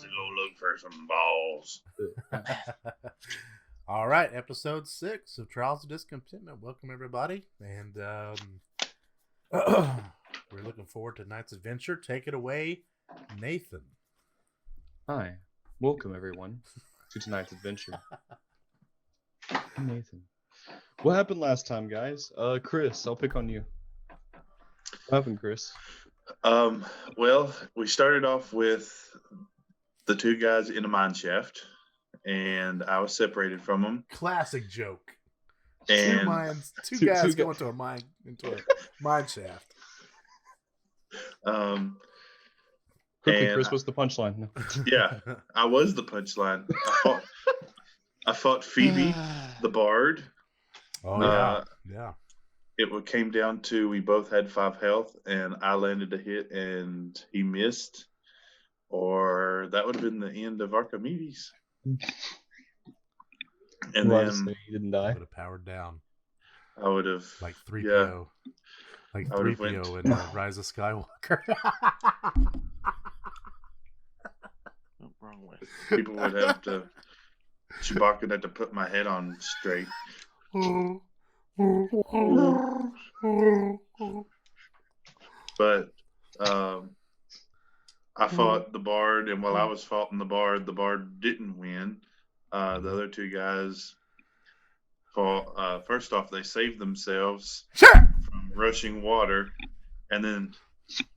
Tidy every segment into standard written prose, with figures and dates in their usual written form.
to go look for some balls. All right, episode 6 of Trials of Discontentment. Welcome, everybody. And we're looking forward to tonight's adventure. Take it away, Nathan. Hi. Welcome, everyone, to tonight's adventure. I'm Nathan. What happened last time, guys? Chris, I'll pick on you. What happened, Chris? Well, we started off with the two guys in a mine shaft, and I was separated from them. Classic joke. And two guys go into a mine shaft. Quickly, Chris, what's the punchline? Yeah, I was the punchline. I fought Phoebe, the bard. Oh yeah, yeah. It came down to we both had 5 health, and I landed a hit, and he missed, or that would have been the end of Archimedes. And then he didn't die. Would have powered down. I would have like 3PO, like 3PO in Rise of Skywalker. Wrong way. People would have to. Chewbacca would have to put my head on straight. But I fought the bard, and while I was fighting the bard didn't win. The other two guys fought. First off, they saved themselves from rushing water, and then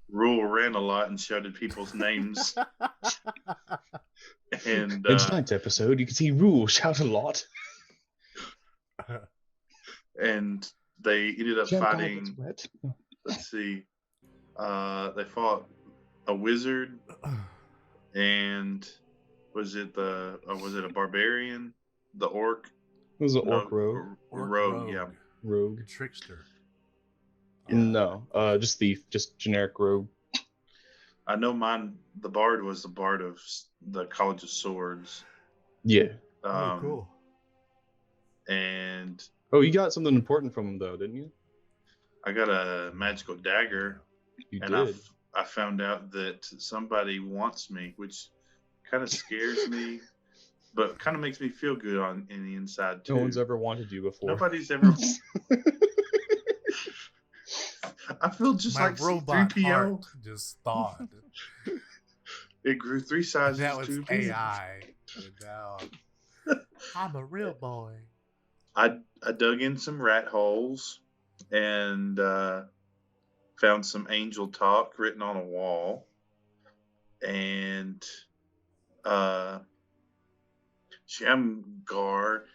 Rule ran a lot and shouted people's names. And in tonight's episode, you can see Rule shout a lot. And they ended up fighting. Let's see. They fought a wizard, and was it a barbarian? The orc? It was an orc rogue. Rogue, yeah. Rogue. Trickster. Yeah. No, just thief, just generic rogue. I know the bard was the bard of the College of Swords. Yeah. Cool. And you got something important from him, though, didn't you? I got a magical dagger. You and did. I found out that somebody wants me, which kind of scares me, but kind of makes me feel good in the inside too. No one's ever wanted you before. Nobody's ever. I feel just My like robot C-3PO. heart just thawed. It grew 3 sizes. That was too AI. I'm a real boy. I dug in some rat holes and found some angel talk written on a wall, and Shamgar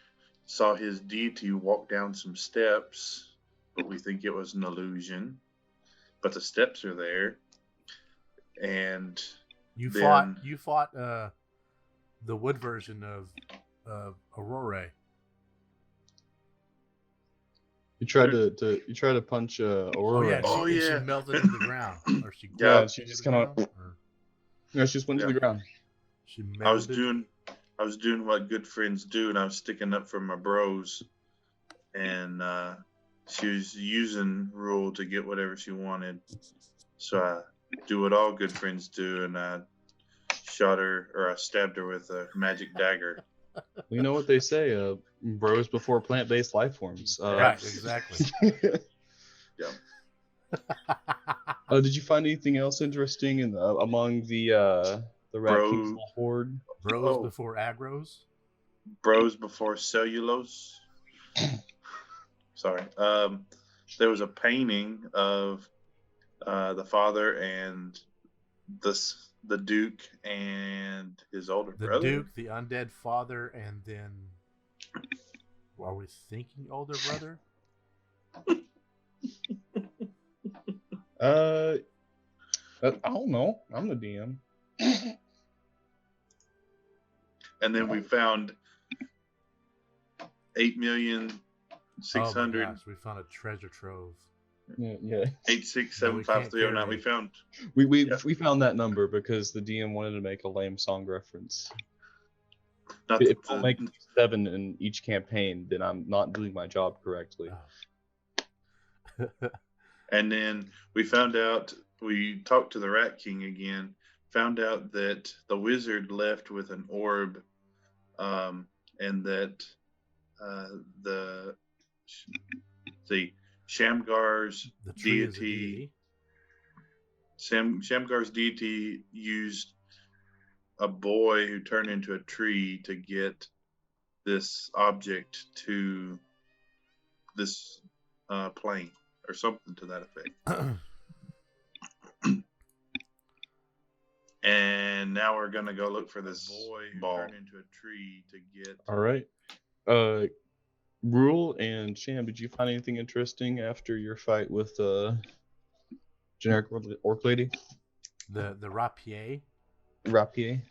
saw his deity walk down some steps, but we think it was an illusion. But the steps are there, and you fought the wood version of Aurora. You tried to punch Aurora. Oh yeah. She melted into the ground, or she she just kind of. No, she just went to the ground. She melted. I was doing what good friends do, and I was sticking up for my bros, and she was using Rule to get whatever she wanted. So I do what all good friends do, and I I stabbed her with a magic dagger. You know what they say, bros before plant-based life forms. Right, exactly. Yeah. Did you find anything else interesting among the Rat King's horde? Bros before aggros? Bros before cellulose? Sorry. There was a painting of the father and the Duke and his older brother. The Duke, the undead father, and then are we thinking older brother? I don't know. I'm the DM. And then we found 8,600,000. Oh my gosh, we found a treasure trove. Yeah. 8675309. We found. We found that number because the DM wanted to make a lame song reference. If I'll make 7 in each campaign, then I'm not doing my job correctly. And then we found out, we talked to the Rat King again, found out that the wizard left with an orb, and that uh, the the Shamgar's The tree is a deity, deity. Shamgar's deity used a boy who turned into a tree to get this object to this plane or something to that effect. And now we're gonna go look for this boy who turned into a tree to get. All right. Rule and Sham, did you find anything interesting after your fight with generic orc lady? The rapier Rapier.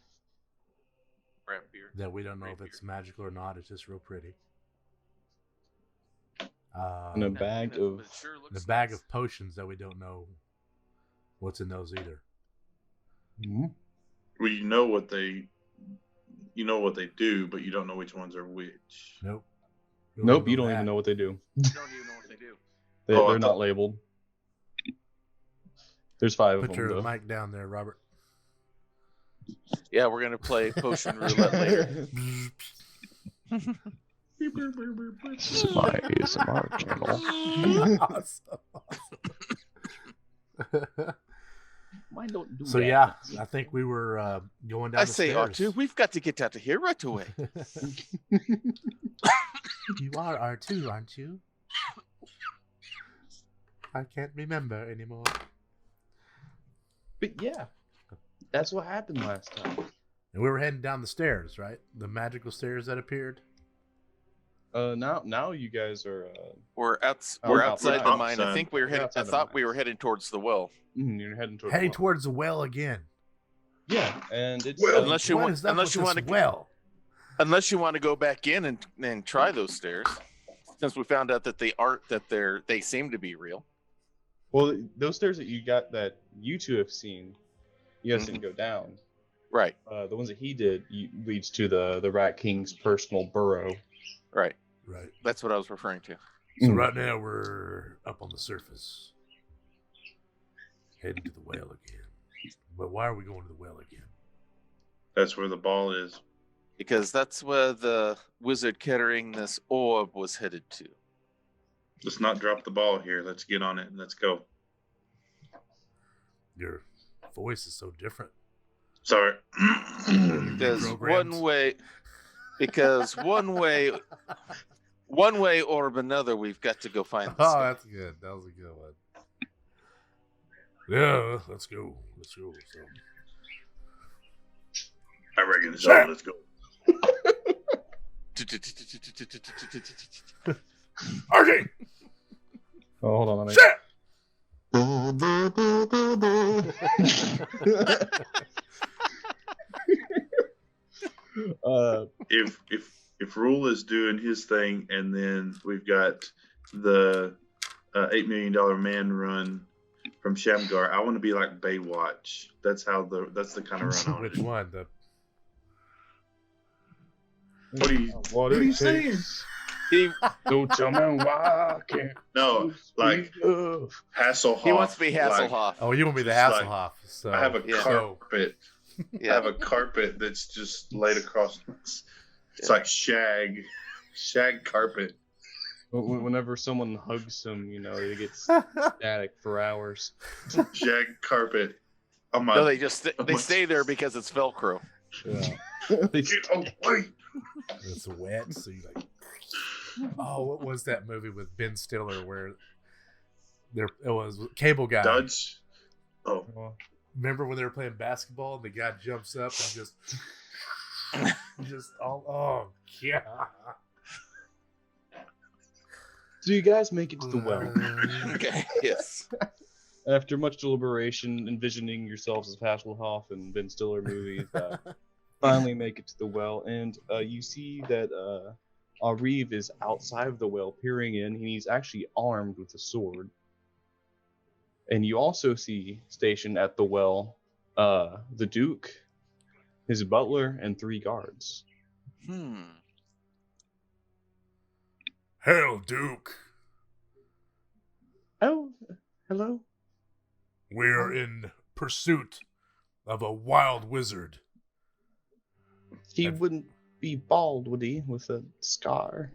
Rapier. that we don't know if it's magical or not. It's just real pretty. And a bag But of it sure looks The bag nice. of potions that we don't know what's in those either. Well, you know what they do, but you don't know which ones are which. Nope. Nope, you don't even know what they do. You don't even know what they do. Oh, I They're not thought- labeled. There's 5 Put of your them, though. mic down there, Robert. Yeah, we're gonna play potion roulette later. This is my ASMR channel. Awesome. Mine don't do So that. yeah, I think we were going down I the say, stairs. R2, we've got to get out of here right away. You are R2, aren't you? I can't remember anymore. But yeah, that's what happened last time. And we were heading down the stairs, right? The magical stairs that appeared. Now you guys are. We're We're outside the mine. I outside. think we were We're heading. I outside the thought mine. we were heading towards the well. You're heading towards. Heading the well. towards the well again. Yeah, and it's. Well, Unless you What want, is up unless with you this want to, well. unless you want to go back in and try those stairs, since we found out that they seem to be real. Well, those stairs that you two have seen, you guys didn't go down. Right, The ones that he did leads to the Rat King's personal burrow. right. Right. That's what I was referring to. So Mm. right now we're up on the surface. Heading to the well again. But why are we going to the well again? That's where the ball is. Because that's where the wizard carrying this orb was headed to. Let's not drop the ball here. Let's get on it and let's go. Your Voice is so different. Sorry. There's Programmed. one way or another, we've got to go find this Oh, guy. that's good. That was a good one. Yeah, let's go. Let's go. So, I reckon so. Let's go. RJ! Oh, hold on. If Rule is doing his thing, and then we've got the $8 million man run from Shamgar, I want to be like Baywatch. That's the kind of run I want. Which one? The What are you saying? He Don't tell me why I can't. No, like love. Hasselhoff. he wants to be like, Hasselhoff. Oh, you want me the Just like- Hasselhoff. So I have a Yeah. carpet. I Yeah. have a carpet that's just laid across. It's Yeah. like shag carpet. Whenever someone hugs him, they get static for hours. Shag carpet. On my, No, they stay there because it's Velcro. Yeah. Get away. it's wet, so you like. Oh, what was that movie with Ben Stiller where it was Cable Guy? Dodge. Oh, Remember when they were playing basketball and the guy jumps up and just all oh yeah. So you guys make it to the well. Okay. Yes. After much deliberation, envisioning yourselves as Hasselhoff and Ben Stiller movies, finally make it to the well, and you see that Ariv is outside of the well, peering in, and he's actually armed with a sword. And you also see stationed at the well the Duke, his butler, and 3 guards. Hail, Duke. Oh, hello. We're in pursuit of a wild wizard. He wouldn't be bald, would he, with a scar?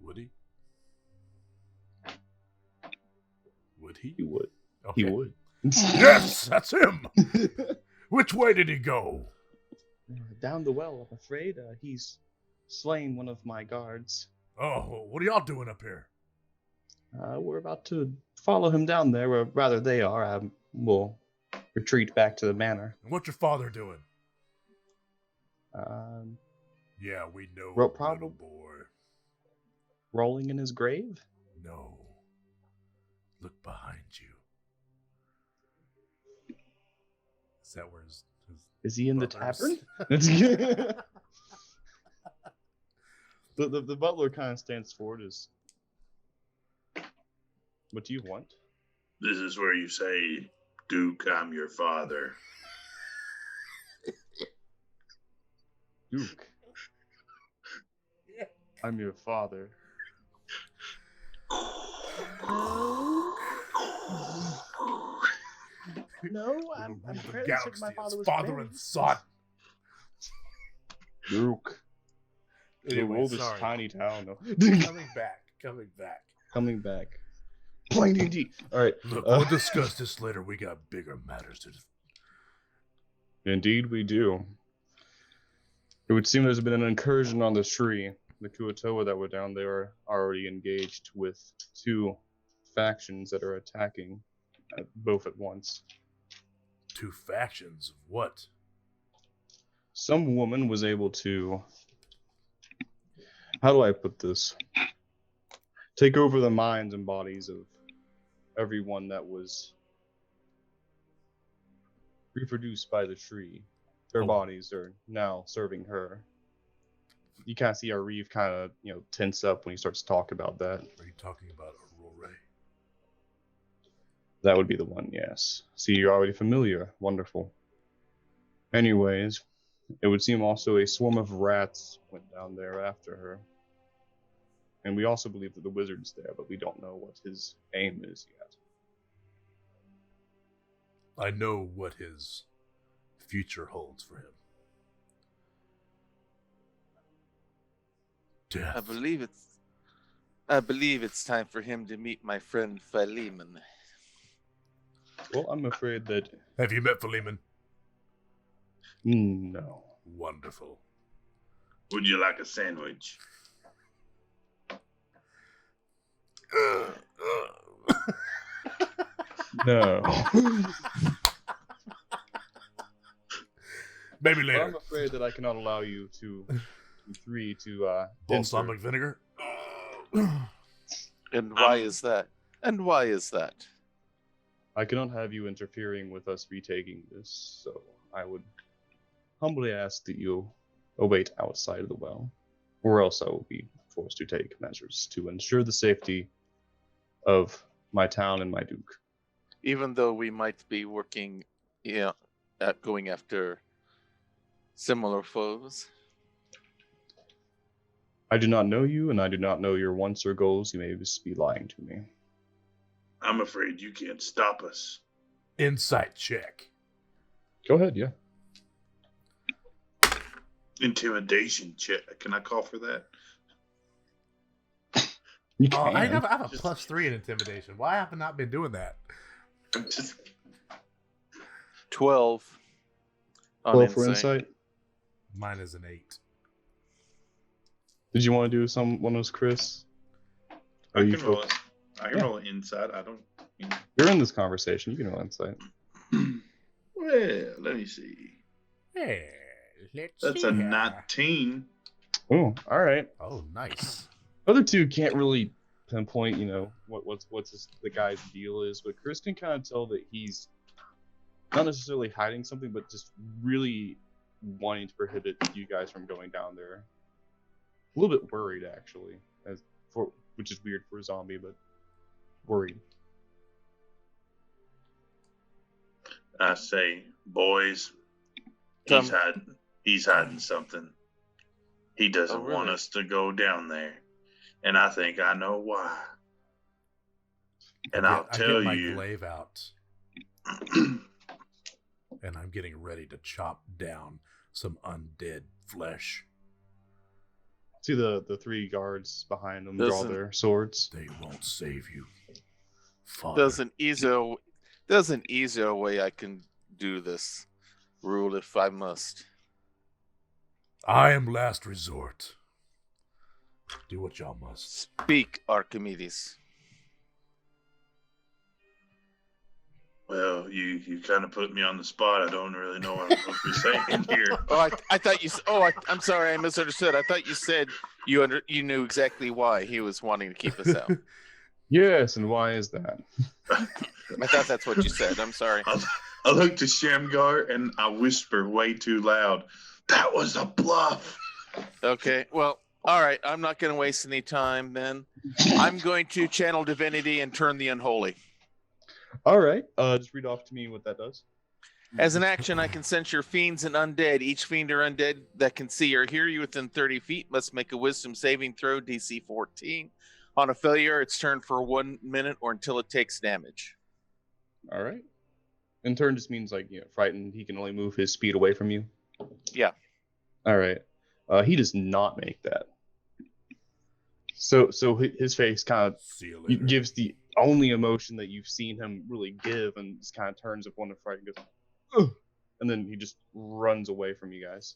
Would he? Would he? He would. Okay. He would. Yes, that's him. Which way did he go? Down the well, I'm afraid. He's slain one of my guards. Oh, what are y'all doing up here? We're about to follow him down there, or rather they are. We'll retreat back to the manor. And what's your father doing? Um, Yeah, we know, Well, little boy. rolling in his grave? No. Look behind you. Is that where his Is he in the brothers- tavern? The butler kind of stands forward as, what do you want? This is where you say, Duke, I'm your father. Duke. I'm your father. No, I'm Rule of the credited galaxy my as father was father married. and son. Duke. Anyway, the world is sorry. tiny town. No. Coming back. Coming back. Playing D&D. All right. Look, we'll discuss this later. We got bigger matters to. Indeed, we do. It would seem there's been an incursion on the tree. The Kuatoa that were down there are already engaged with two factions that are attacking both at once. Two factions of what? Some woman was able to, how do I put this? Take over the minds and bodies of everyone that was reproduced by the tree. Their bodies are now serving her. You kind of see our Reeve kind of, tense up when he starts to talk about that. Are you talking about Aurora? That would be the one, yes. See, you're already familiar. Wonderful. Anyways, it would seem also a swarm of rats went down there after her. And we also believe that the wizard's there, but we don't know what his aim is yet. I know what his future holds for him. Death. I believe it's time for him to meet my friend Philemon. Well, I'm afraid that... Have you met Philemon? No. Wonderful. Would you like a sandwich? No. Maybe Well, later. I'm afraid that I cannot allow you to Balsamic vinegar? And why is that? And why is that? I cannot have you interfering with us retaking this, so I would humbly ask that you await outside of the well, or else I will be forced to take measures to ensure the safety of my town and my duke. Even though we might be working, at going after similar foes. I do not know you, and I do not know your wants or goals. You may just be lying to me. I'm afraid you can't stop us. Insight check. Go ahead, yeah. Intimidation check. Can I call for that? You Oh, can. I have a +3 in intimidation. Why have I not been doing that? I'm just 12 on 12 for insight. Mine is an 8. Did you want to do one of those, Chris? I Are you can roll it. focused? I can Yeah. roll it inside. I don't. You're in this conversation. You can roll insight. Well, let me see. Hey, let's That's see a here. 19. Oh, all right. Oh, nice. Other two can't really pinpoint, what's the guy's deal is, but Chris can kind of tell that he's not necessarily hiding something, but just really wanting to prohibit you guys from going down there. A little bit worried, actually, which is weird for a zombie, but worried. I say, boys, he's hiding something. He doesn't want really? us to go down there. And I think I know why. And I'll I tell get my you. glaive out. and I'm getting ready to chop down some undead flesh. See the three guards behind them draw their swords. They won't save you, Father. There's an easier way I can do this, Rule, if I must. I am last resort. Do what y'all must. Speak, Archimedes. Well, you kind of put me on the spot. I don't really know what I'm supposed to be saying here. Oh, I thought you. Oh, I'm sorry, I misunderstood. I thought you said you knew exactly why he was wanting to keep us out. Yes, and why is that? I thought that's what you said. I'm sorry. I look to Shamgar and I whisper way too loud, "That was a bluff." Okay, well, all right. I'm not going to waste any time then. I'm going to channel divinity and turn the unholy. All right. Just read off to me what that does. As an action, I can censure fiends and undead. Each fiend or undead that can see or hear you within 30 feet must make a wisdom saving throw, DC 14. On a failure, it's turned for 1 minute or until it takes damage. All right. And turn just means like, frightened. He can only move his speed away from you. Yeah. All right. He does not make that. So his face kind of gives the only emotion that you've seen him really give, and just kind of turns up one of fright and goes, ugh, and then he just runs away from you guys,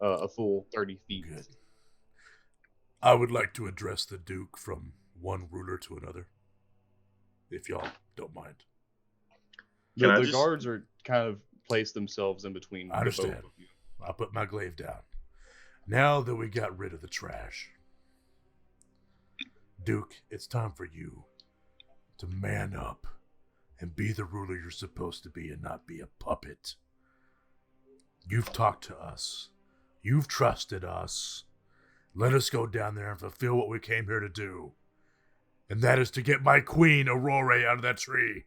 a full 30 feet. Good. I would like to address the Duke from one ruler to another, if y'all don't mind. The guards are kind of placed themselves in between. I understand. Both of you. I'll put my glaive down. Now that we got rid of the trash, Duke, it's time for you to man up and be the ruler you're supposed to be and not be a puppet. You've talked to us. You've trusted us. Let us go down there and fulfill what we came here to do. And that is to get my queen, Aurora, out of that tree.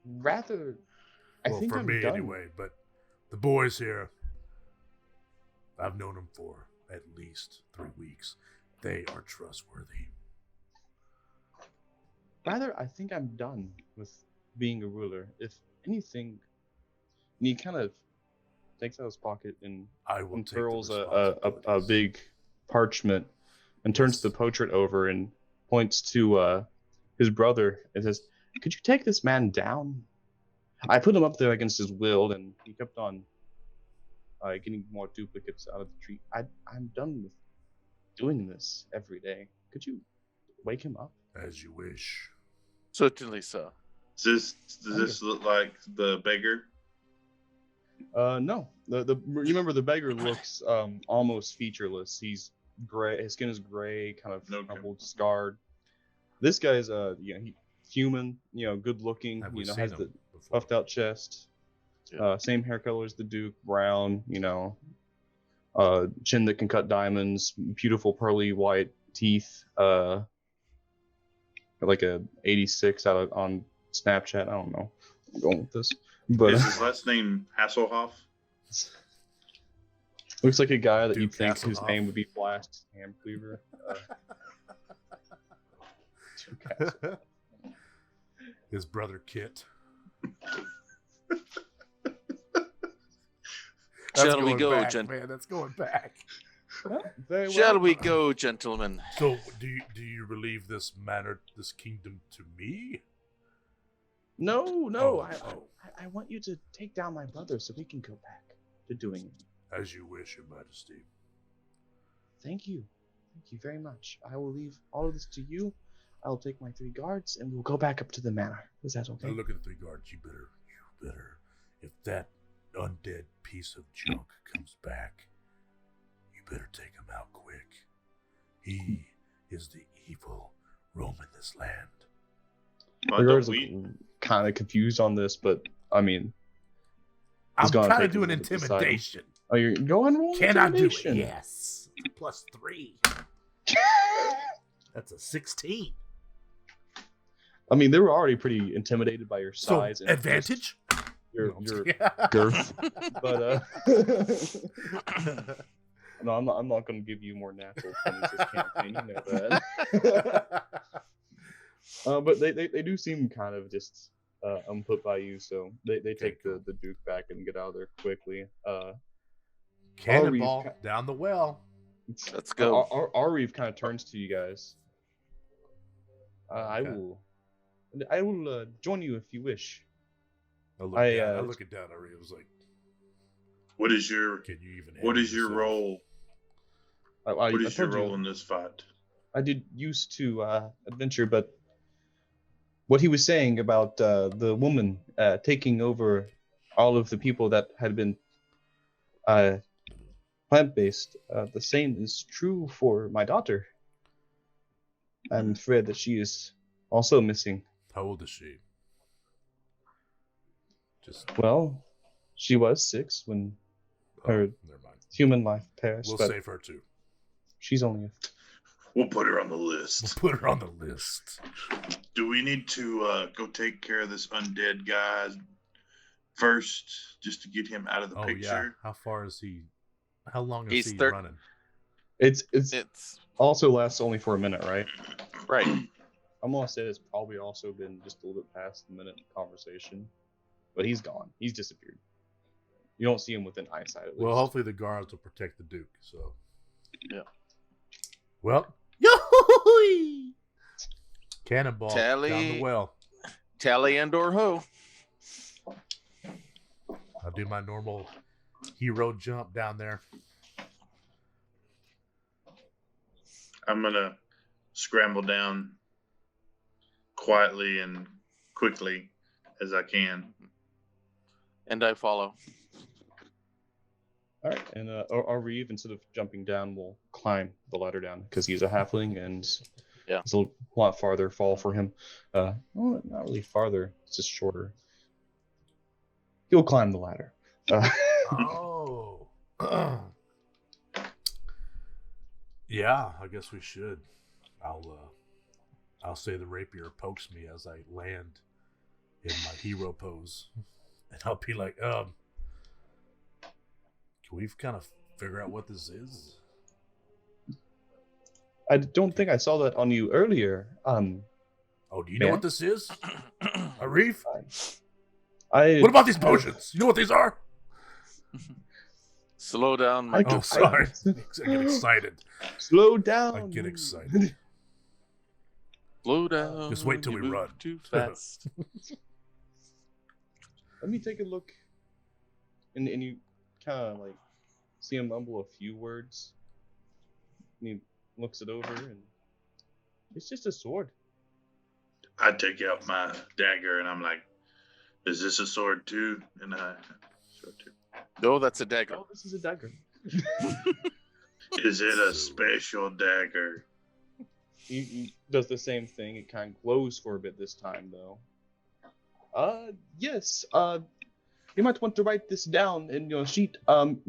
Rather, I think for I'm me done. anyway, but the boys here, I've known them for at least 3 weeks. They are trustworthy. Rather, I think I'm done with being a ruler. If anything, and he kind of takes out his pocket and unfurls a big parchment and turns the portrait over and points to his brother and says, "Could you take this man down? I put him up there against his will, and he kept on getting more duplicates out of the tree. I'm done with doing this every day. Could you wake him up?" As you wish. Certainly, sir. Does this look like the beggar? No. You remember the beggar looks almost featureless. He's gray. His skin is gray, kind of crumpled, scarred. This guy's he human, good looking. Has the puffed out chest. Yeah. Same hair color as the Duke, brown. Chin that can cut diamonds. Beautiful pearly white teeth. Like a 86 on Snapchat. I don't know. I'm going with this. But is his last name Hasselhoff? Looks like a guy that Duke you'd think Hasselhoff. His name would be Blast Ham Cleaver. His brother Kit. Shall we go, man? That's going back. Shall we go, gentlemen? So, do you relieve this kingdom to me? No. I want you to take down my brother so we can go back to doing it. As you wish, Your Majesty. Thank you very much. I will leave all of this to you. I'll take my 3 guards and we'll go back up to the manor. Is that okay? Now look at the 3 guards. You better. If that undead piece of junk comes back, you better take him out quick. He is the evil roaming this land. The guards are kind of confused on this, but I mean, I'm trying to do an intimidation. Oh, you're going roll? Can I do it? Yes. +3. That's a 16. I mean, they were already pretty intimidated by your size. So, and advantage? Your girth. But no, I'm not going to give you more natural 20s this campaign. You know that. But they do seem kind of just put by you, so they Okay, take cool. the Duke back and get out of there quickly. Cannonball Arif, down the well. Let's go. Arif kind of turns to you guys. I Okay. will join you if you wish. I look I, down. I look it down. I was like, What is your "Can you even?" what handle is your yourself? role? I What is your told you, role in this fight? I did used to adventure, but what he was saying about the woman taking over all of the people that had been plant-based, the same is true for my daughter. I'm afraid that she is also missing. How old is she? Just Well, she was 6 when her never mind. human life perished, We'll but save her too. she's only We'll put her on the We'll list. put her on the list. Do we need to go take care of this undead guy first, just to get him out of the Oh yeah. picture? How far is he? How long is He's he thir- running? It's It's also lasts only for a minute, right? right. I'm gonna say it's probably also been just a little bit past the minute conversation, but he's gone. He's disappeared. You don't see him within eyesight. At least. Well, hopefully the guards will protect the Duke. So. Yeah. Well. Yoo-hoo-hoo-hoo! Cannonball down the Tally. well. Tally and or ho. I'll do my normal hero jump down there. I'm gonna scramble down quietly and quickly as I can. And I follow. All right, and Arif, instead of jumping down, will climb the ladder down because he's a halfling and Yeah. it's a lot farther fall for him. Well, not really farther; it's just shorter. He'll climb the ladder. Oh. Yeah, I guess we should. I'll say the rapier pokes me as I land in my hero pose. And I'll be like, can we kind of figure out what this is? I don't think I saw that on you earlier. Oh, do you know Man? what this is? Arif? I What about these potions? You know what these are? Slow down, I- my Oh, sorry. I get excited. Slow down. I get excited. Slow down. Just wait till you we move run. Too fast. Let me take a look. And you kind of like see him mumble a few words. And he looks it over, and it's just a sword. I take out my dagger and I'm like, "Is this a sword too?" And I sword too. No, that's a dagger. Oh, this is a dagger. Is it a special dagger? He does the same thing. It kind of glows for a bit this time, though. Yes. You might want to write this down in your sheet. I'm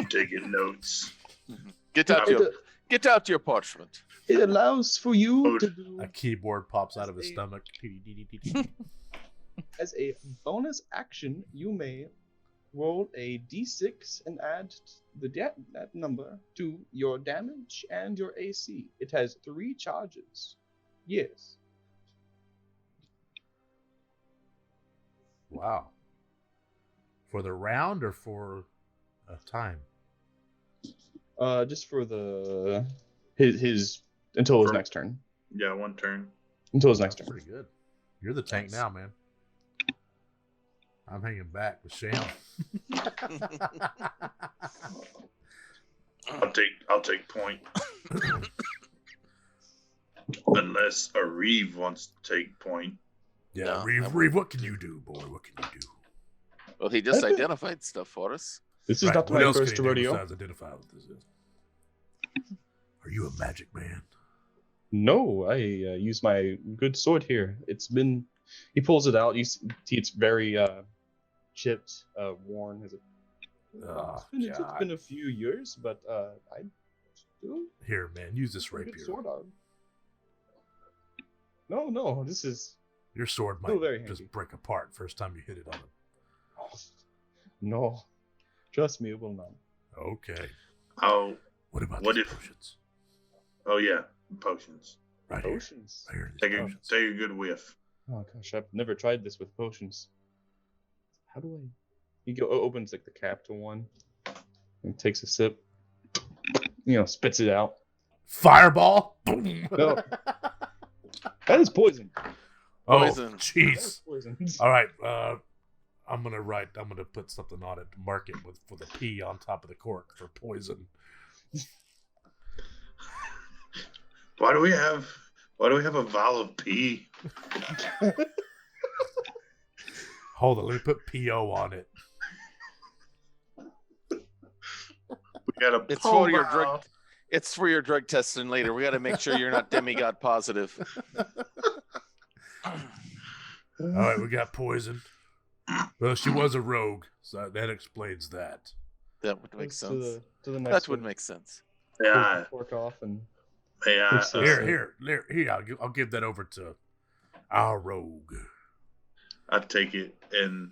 taking notes. Get out your parchment. It allows for you to do A keyboard pops out of his stomach. as a bonus action. You may roll a d6 and add that number to your damage and your AC. It has 3 charges. Yes. Wow. For the round or for a time? Just for his until his For- next turn. Yeah, one turn. Until his next That's turn. pretty good. You're the tank now, man. I'm hanging back with Sham. I'll take point. Unless a Reeve wants to take point. Yeah, No, Reeve, what can you do, boy? What can you do? Well, he just I think- identified stuff for us. This is Right, not what my else first can you do rodeo. besides identify what this is? Are you a magic man? No, I use my good sword here. He pulls it out. You see it's very chipped, worn. Oh, It's God. been a few years, but I still Here, man, use this have a good rapier. sword on. No, this is Your sword Still might very just handy. break apart first time you hit it on it. no. Trust me, it will not. Okay. Oh, What about What these if- potions? oh yeah, potions. Right here. Potions. Right here. These Take a potions. take a good whiff. Oh gosh, I've never tried this with potions. How do I? He opens like the cap to one, and takes a sip. Spits it out. Fireball. Boom. No, that is poison. Oh, Poison. That is jeez. poison. All right. I'm gonna put something on it to mark it with a P on top of the cork for poison. Why do we have a vial of pee? Hold on, let me put PO on it. We got a It's for your drug. It's for your drug testing later. We got to make sure you're not demigod positive. All right, we got poison. Well, she was a rogue, so that explains that. That would make sense. To the next That would one. make sense. Yeah. Cork off and Yeah. Here. Here. I'll give that over to our rogue. I take it and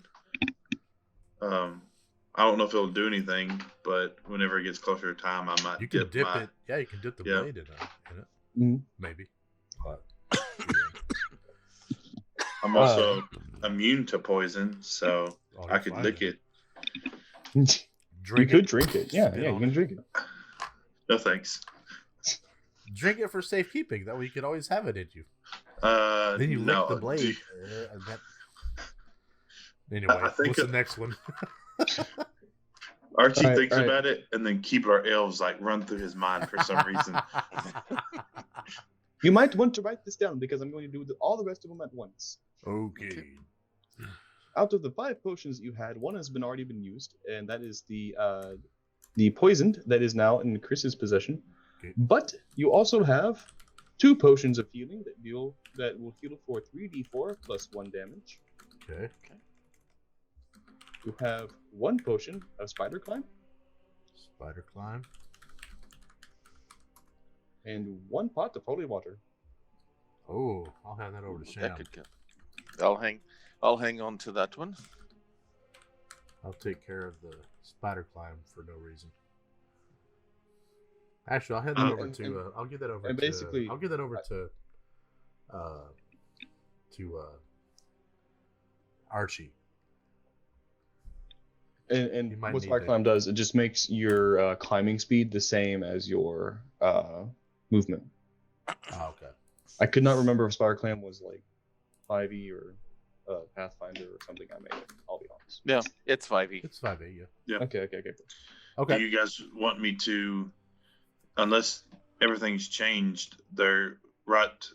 I don't know if it'll do anything, but whenever it gets closer to time, I might You can dip my, it. Yeah, you can dip the Yeah. blade in it. Mhm. Maybe. But, I'm also immune to poison, so oh, I could lick it. You Drink could it. drink it. Yeah, Spit you on can it. drink it. No thanks. Drink it for safekeeping. That way you can always have it in you. Then you no, lick the blade. Anyway, I think what's the next one? Archie All right, thinks all right. about it, and then Keebler elves like run through his mind for some reason. You might want to write this down because I'm going to do all the rest of them at once. Okay. Out of the 5 potions that you had, one has already been used, and that is the poisoned that is now in Chris's possession. Okay. But you also have 2 potions of healing that will heal for 3d4 plus 1 damage. Okay. You have 1 potion of spider climb Spider climb. and 1 pot of holy water. Oh, I'll hand that over to Sham. That could go. I'll hang on to that one. I'll take care of the spider climb for no reason. Actually, I'll hand that over and- to. I'll give that over. and to, basically- I'll give that over to Archie. And You might what need spider to- climb does, it just makes your climbing speed the same as your movement. Oh, okay. I could not remember if spider climb was like 5e or Pathfinder or something. I made it. I'll be honest. Yeah, it's 5e. It's 5A. Yeah. Okay. Okay. Do you guys want me to, unless everything's changed, they're right.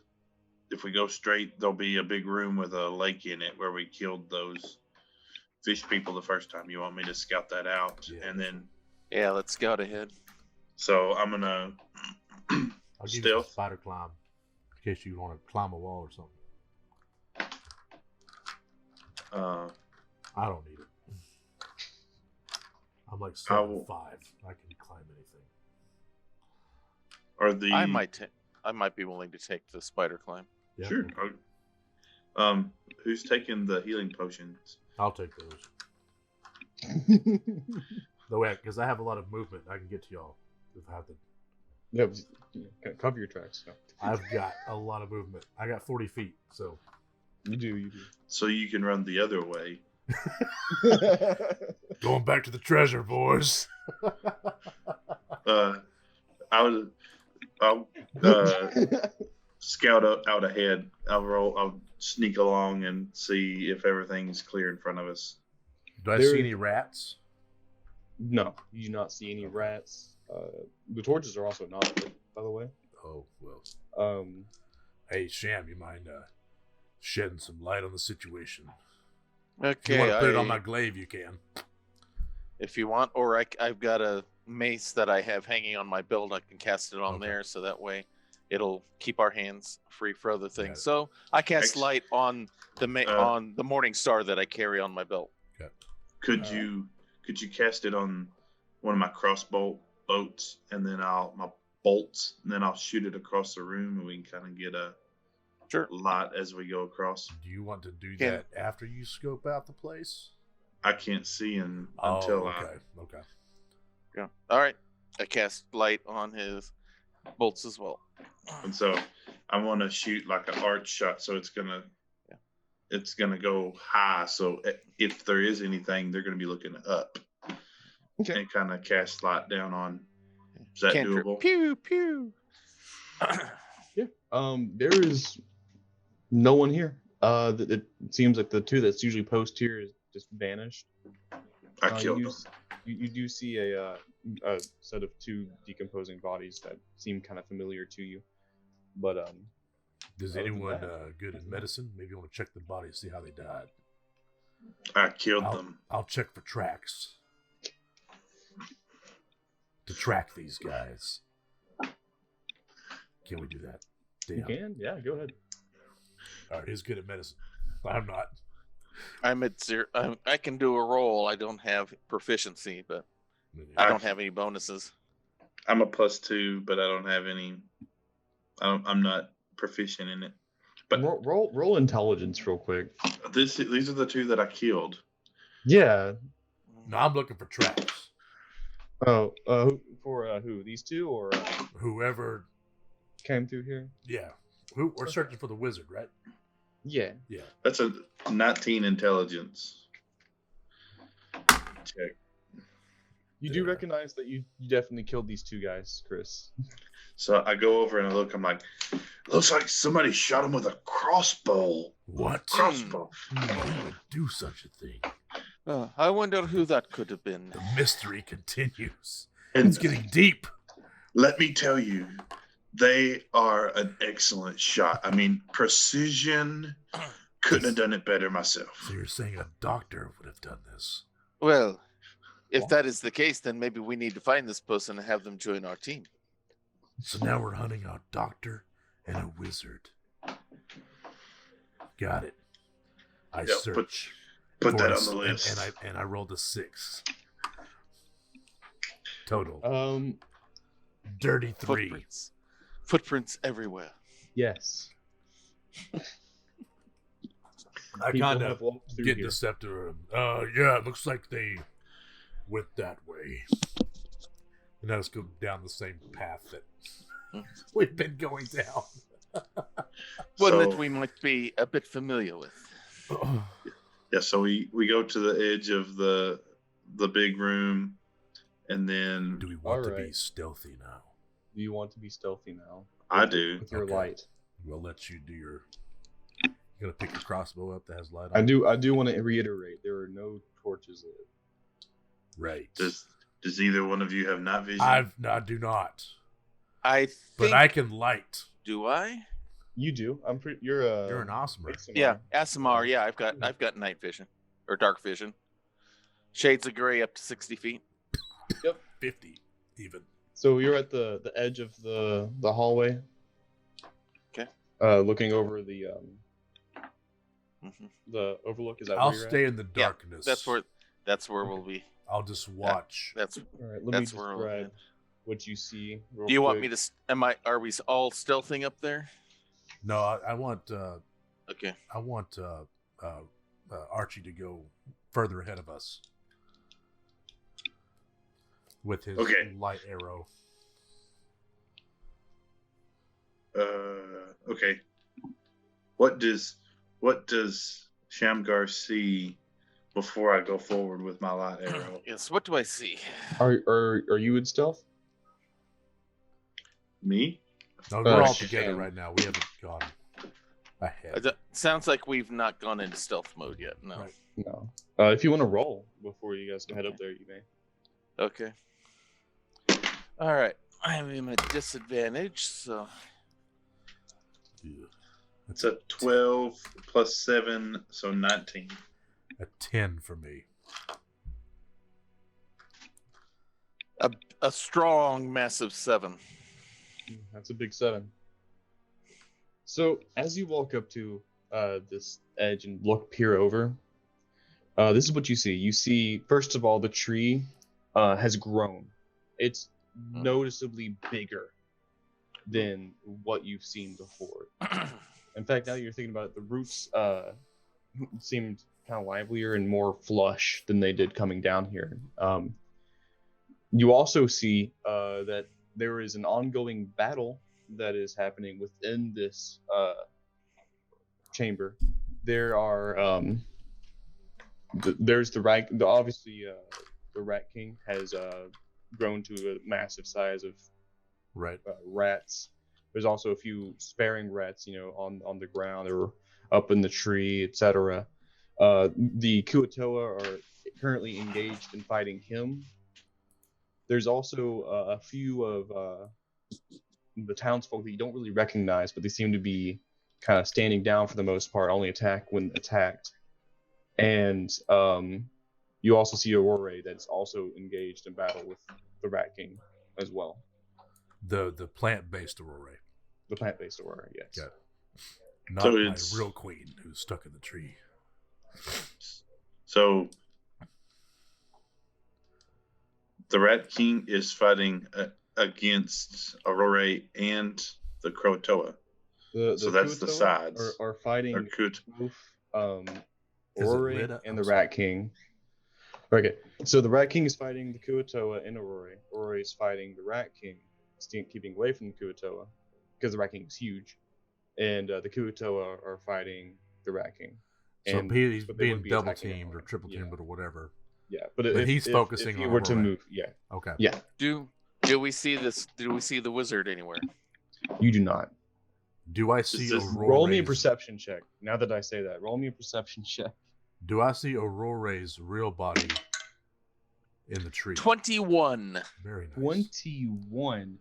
If we go straight, there'll be a big room with a lake in it where we killed those fish people the first time. You want me to scout that out? Yeah. And then, Yeah, let's scout ahead. so I'm going to I'll give you stealth. some spider climb in case you want to climb a wall or something. I don't need it. I'm like 7'5". I can climb anything. Or the I might be willing to take the spider climb. Yeah. Sure. Who's taking the healing potions? I'll take those. No way, because I have a lot of movement. I can get to y'all if I have to. Yeah, cover your tracks. No. I've got a lot of movement. I got 40 feet, so. You do. So you can run the other way. Going back to the treasure, boys. I'll scout out ahead. I'll sneak along and see if everything's clear in front of us. Do I There- see any rats? No, you do not see any rats. The torches are also not lit, by the way. Oh, well. Um, Hey, Sham, you mind shedding some light on the situation? Okay, If you want to put it on my glaive, you can. if you want, or I've got a mace that I have hanging on my belt. I can cast it on Okay. there, so that way it'll keep our hands free for other Got things. it. So I cast Ex- light on the on the morning star that I carry on my belt. Could you cast it on one of my crossbow bolts, and then my bolts, and then I'll shoot it across the room, and we can kind of get a Sure. light as we go across. Do you want to do Can- that after you scope out the place? I can't see until okay. Yeah. All right. I cast light on his bolts as well. and so I want to shoot like an arch shot, so it's gonna it's gonna go high. So if there is anything, they're gonna be looking up Okay. and kind of cast light down on. Is that Cantrip. doable? Pew pew. Yeah. There is no one here. It seems like the two that's usually post here is just vanished. I killed them. You do see a set of two decomposing bodies that seem kind of familiar to you, but Does other than anyone that- good at medicine? Maybe you want to check the body to see how they died. I killed them. I'll check for tracks. To track these guys. Can we do that? you Damn. can, yeah, go ahead. All right, he's good at medicine. I'm not. I'm at 0. I can do a roll. I don't have proficiency, but I don't have any bonuses. I'm a +2, but I don't have any. I'm not proficient in it. But roll intelligence real quick. these are the two that I killed. Yeah. No, I'm looking for tracks. Oh, for who? These two or Whoever. came through here? Yeah. We're searching for the wizard, right? Yeah. Yeah. That's a 19 intelligence. Check. You do recognize that you definitely killed these two guys, Chris. So I go over and I look. I'm like, looks like somebody shot him with a crossbow. What? Crossbow. Who would do such a thing? I wonder who that could have been. The mystery continues. And It's getting deep. let me tell you, they are an excellent shot. I mean, precision. Couldn't have done it better myself. So you're saying a doctor would have done this? Well, if that is the case, then maybe we need to find this person and have them join our team. So now we're hunting a doctor and a wizard. Got it. I Yep, search. Put for that a- on the list. And I rolled a 6. Total. Dirty 3. Footprints everywhere. Yes. I People kind have of walked through get here. deceptive. Yeah, it looks like they went that way. And now let's go down the same path that we've been going down. One So- that we might be a bit familiar with. Yeah, so we go to the edge of the big room, and then Do we want to be Alright. stealthy now? Do you want to be stealthy now? I do. With your Okay. light. We'll let you do your. You gonna pick your crossbow up that has light on? I it? do want to reiterate, there are no torches lit. Right. Does either one of you have night vision? I do not. I think. But I can light. Do I? You do. I'm pretty. You're You're an awesome. Yeah, Asimar. Yeah, I've got night vision or dark vision. Shades of gray up to 60 feet. 50 even. So you're at the edge of the hallway. Okay. Looking over the Mhm. the overlook. Is that I'll where you're stay in the Yeah, darkness. That's where we'll be. I'll just watch. That's. at? All right. Let That's me where we'll describe be. what you see. real Do you want quick. me to? Are we all stealthing up there? No, I want. Okay. I want Archie to go further ahead of us with his Okay. light arrow. Okay. What does Shamgar see before I go forward with my light arrow? Yes. What do I see? Are you in stealth? Me? No, we're all shit. together right now. We haven't gone ahead. Sounds like we've not gone into stealth mode yet. No. Right. No. If you want to roll before you guys head up there, you may. Okay. All right. I'm in a disadvantage, so Yeah. It's a 12 plus 7, so 19. A 10 for me. a strong, massive 7. That's a big 7. So as you walk up to this edge and peer over, this is what you see. You see, first of all, the tree has grown. It's noticeably bigger than what you've seen before. In fact, now that you're thinking about it, the roots seemed kind of livelier and more flush than they did coming down here. You also see that there is an ongoing battle that is happening within this chamber. there are there's the rat. Obviously, the Rat King has grown to a massive size of Right. rats. There's also a few sparing rats, on the ground or up in the tree, etc. The Kuatoa are currently engaged in fighting him. There's also a few of the townsfolk that you don't really recognize, but they seem to be kind of standing down for the most part, only attack when attacked. And you also see Aurora that's also engaged in battle with the Rat King as well. The plant-based Aurora. The plant-based Aurora, yes. Got it. Not So my it's- real queen who's stuck in the tree. So the Rat King is fighting against Aurora and the Krotoa. The that's the Kuatoa sides. are fighting Or Kut. both Is it Aurora lit up? and I'm the sorry. Rat King. Okay, so the Rat King is fighting the Kuatoa and Aurora. Aurora is fighting the Rat King, keeping away from the Kuatoa, because the Rat King is huge. And the Kuatoa are fighting the Rat King. So And, he's but they being wouldn't be double attacking teamed or Aurora. triple Yeah. teamed or whatever. Yeah, But he's focusing if he on were to Aurora. move, yeah. Okay. Yeah, Do we see this? Do we see the wizard anywhere? you do not. Do I see this- Aurora's... Roll me a perception check. Now that I say that, roll me a perception check. Do I see Aurora's real body in the tree? 21. Very nice. 21.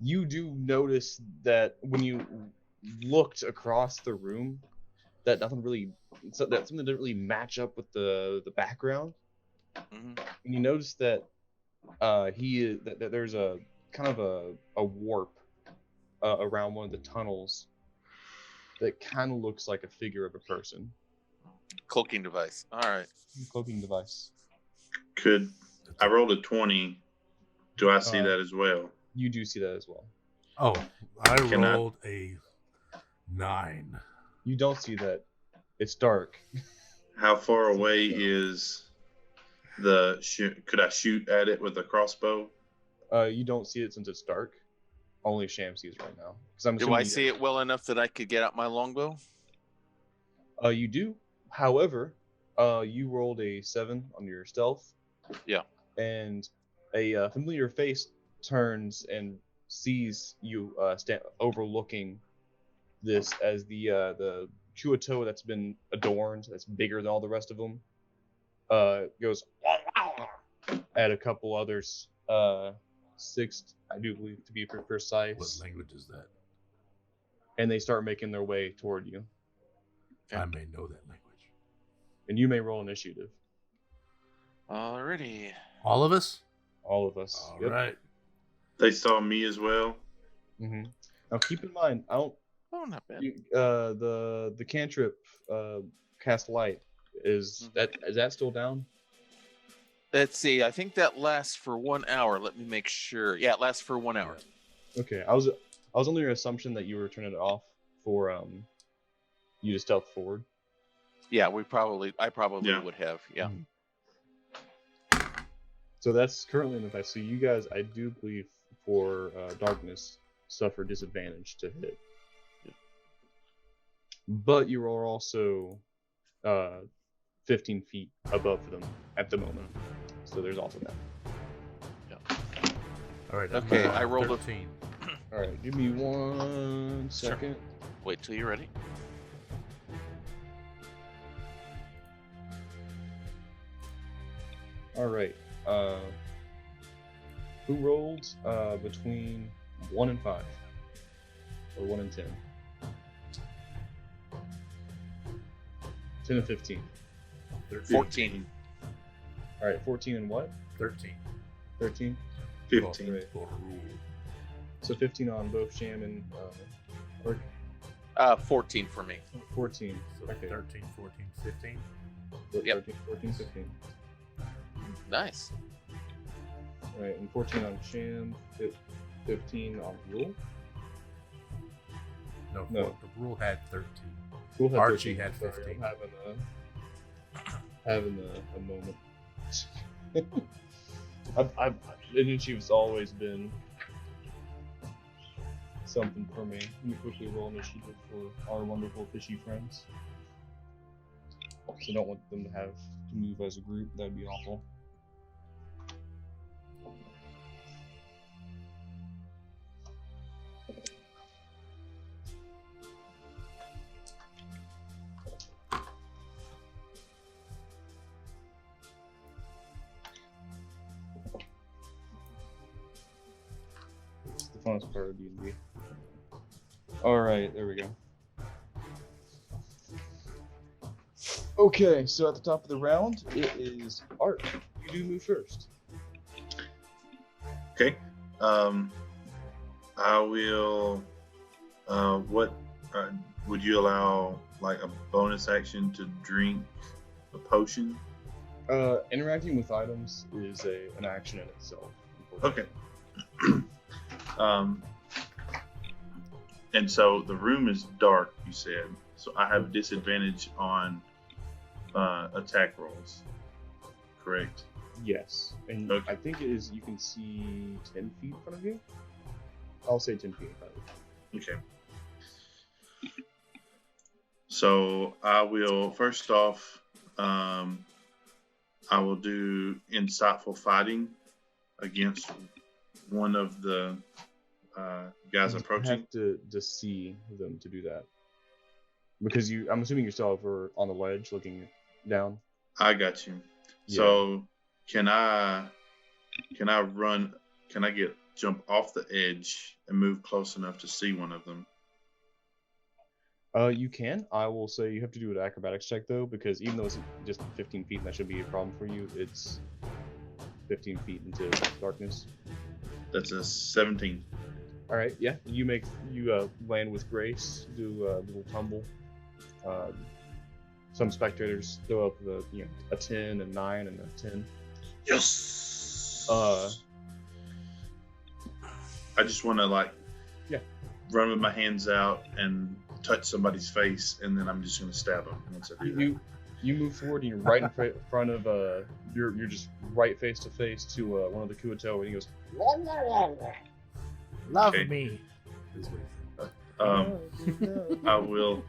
You do notice that when you looked across the room, that something didn't really match up with the background. Mhm. And you notice that that there's a kind of a warp around one of the tunnels that kind of looks like a figure of a person. Cloaking device. All right. Cloaking device. Could I rolled a 20? Do I see Uh, that as well? You do see that as well. Oh, I Can I- rolled a 9. You don't see that. It's dark. How far away is the shoot? Could I shoot at it with a crossbow? You don't see it since it's dark. Only Sham sees right now. I'm Do I see it well enough that I could get out my longbow? You do. However, you rolled a 7 on your stealth. Yeah. And a familiar face turns and sees you overlooking this as the Kuatoa that's been adorned, that's bigger than all the rest of them, goes at a couple others. 6, I do believe, to be precise. What language is that? And they start making their way toward you. I may know that language. And you may roll initiative. Alrighty. All of us? All of us. All right. They saw me as well. Mm-hmm. Now keep in mind, I don't. Oh, not bad. The cantrip cast light is that still down? Let's see. I think that lasts for 1 hour. Let me make sure. Yeah, it lasts for 1 hour. Okay, I was under the assumption that you were turning it off for you to stealth forward. Yeah, I probably Yeah. would have. Yeah. So that's currently in effect. So you guys, I do believe, for darkness, suffer disadvantage to hit. Yeah. But you are also 15 feet above them at the moment. So there's also that. All right. Okay, I rolled a- 13. All right, give me 1 Sure. second. Wait till you're ready. All right. Who rolled between 1 and 5, or 1 and 10? 10 and 15. 14. All right, 14 and what? 13. 13. 15. Right. For a rule. So 15 on both Sham and or 14 for me. 14. So Okay. 13, 14, 15. Yep. 13, 14, 15. Nice. All right, and 14 on Sham, 15 on Rule. No, No. the rule had 13. Rule had Archie 13. had Sorry, 15. I'm having a moment. Initiative's always been something for me. Let me quickly roll initiative for our wonderful fishy friends. also don't want them to have to move as a group. That'd be awful. It's the funnest part of D&D. Alright, there we go. Okay, so at the top of the round, it is Art. You do move first. Okay. I will. What would you allow, like a bonus action to drink a potion? Interacting with items is an action in itself. Okay. And so the room is dark, you said. So I have a disadvantage on attack rolls. Correct? Yes. And Okay. I think it is, you can see 10 feet in front of you? I'll say 10 feet in front of you. Okay. So I will, first off, I will do insightful fighting against one of the guys approaching. You have to see them to do that. Because I'm assuming you're still over on the ledge looking down. I got you. Yeah. So can I jump off the edge and move close enough to see one of them? You can. I will say you have to do an acrobatics check though, because even though it's just 15 feet and that should be a problem for you, it's 15 feet into darkness. That's a 17. Alright, yeah. You land with grace, do a little tumble. Some spectators throw up a 10, a 9, and a 10. Yes. Uh, I just want to run with my hands out and touch somebody's face, and then I'm just going to stab them once I do that. You move forward and you're right in front of you're just right face to face to one of the Kuato, and he goes, Love Okay. me. Is what he said. I will.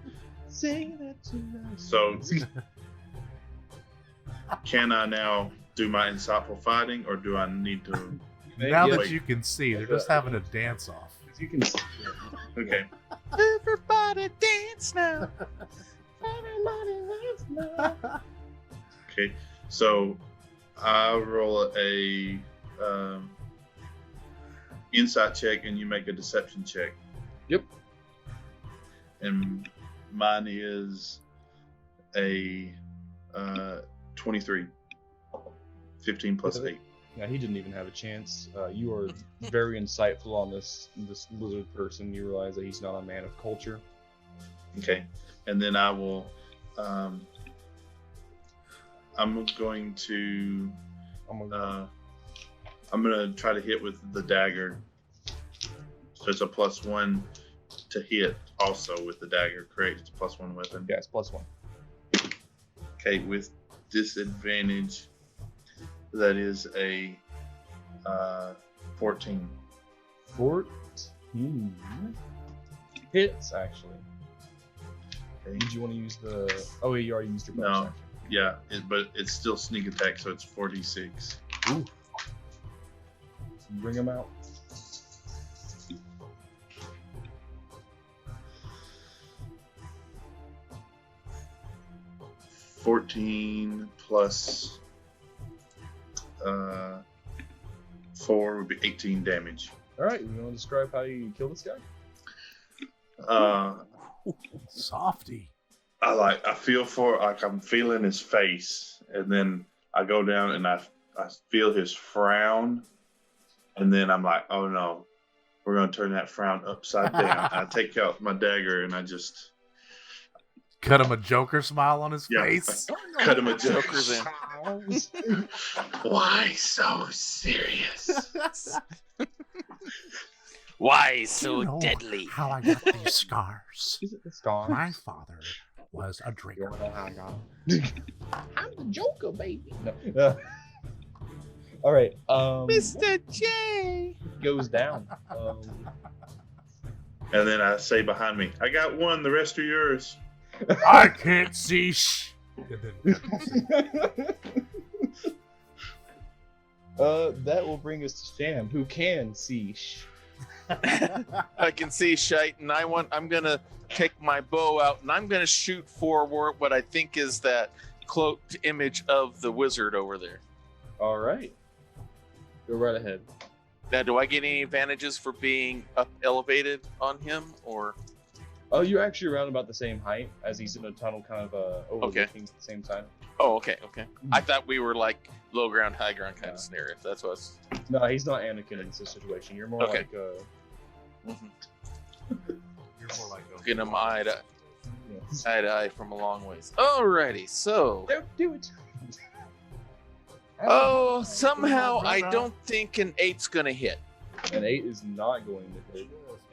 Say that to me. So, can I now do my insightful fighting, or do I need to? Now Yeah, that you can see, they're just having a dance off. you can see. Okay. Everybody dance now. Okay. So, I roll a insight check, and you make a deception check. Yep. And mine is a 23. 15 plus 8. Yeah, he didn't even have a chance. You are very insightful on this lizard person. You realize that he's not a man of culture. Okay. And then I will. I'm going to. I'm going to try to hit with the dagger. So it's a +1 to hit also with the dagger, correct? It's a +1 weapon. Yeah, it's +1. Okay, with disadvantage, that is a 14. 14 hits actually. Okay. Did you want to use the? Oh, wait, you already used your bonus No. action. Yeah, but it's still sneak attack, so it's 46. Ooh. Bring him out. $14 plus 4 would be 18 damage. All right, you want to describe how you kill this guy? Softy. I feel I'm feeling his face, and then I go down and I feel his frown, and then I'm like, oh no, we're gonna turn that frown upside down. I take out my dagger and I just Cut him a Joker smile on his Yeah. face. cut him a Joker's in. Why so serious? Why so You know deadly? How I got these scars. Is it the scar? My father was a You drinker. don't know how I got it. I'm the Joker, baby. No. All right. Mr. J. Goes down. And then I say behind me, I got one, the rest are yours. I can't see And then That will bring us to Sham, who can see. I can see shite, and I'm gonna take my bow out, and I'm gonna shoot for what I think is that cloaked image of the wizard over there. All right. Go right ahead. Now, do I get any advantages for being up elevated on him, or? Oh, you're actually around about the same height as he's in a tunnel, kind of overlooking at the same time. Oh, okay. I thought we were like low ground, high ground kind of scenario. If that's what's. No, he's not Anakin in this situation. You're more like you're more like looking him eye to yes. eye from a long ways. Alrighty, so. Don't do it. Oh, somehow I don't think an 8's gonna hit. An 8 is not going to hit.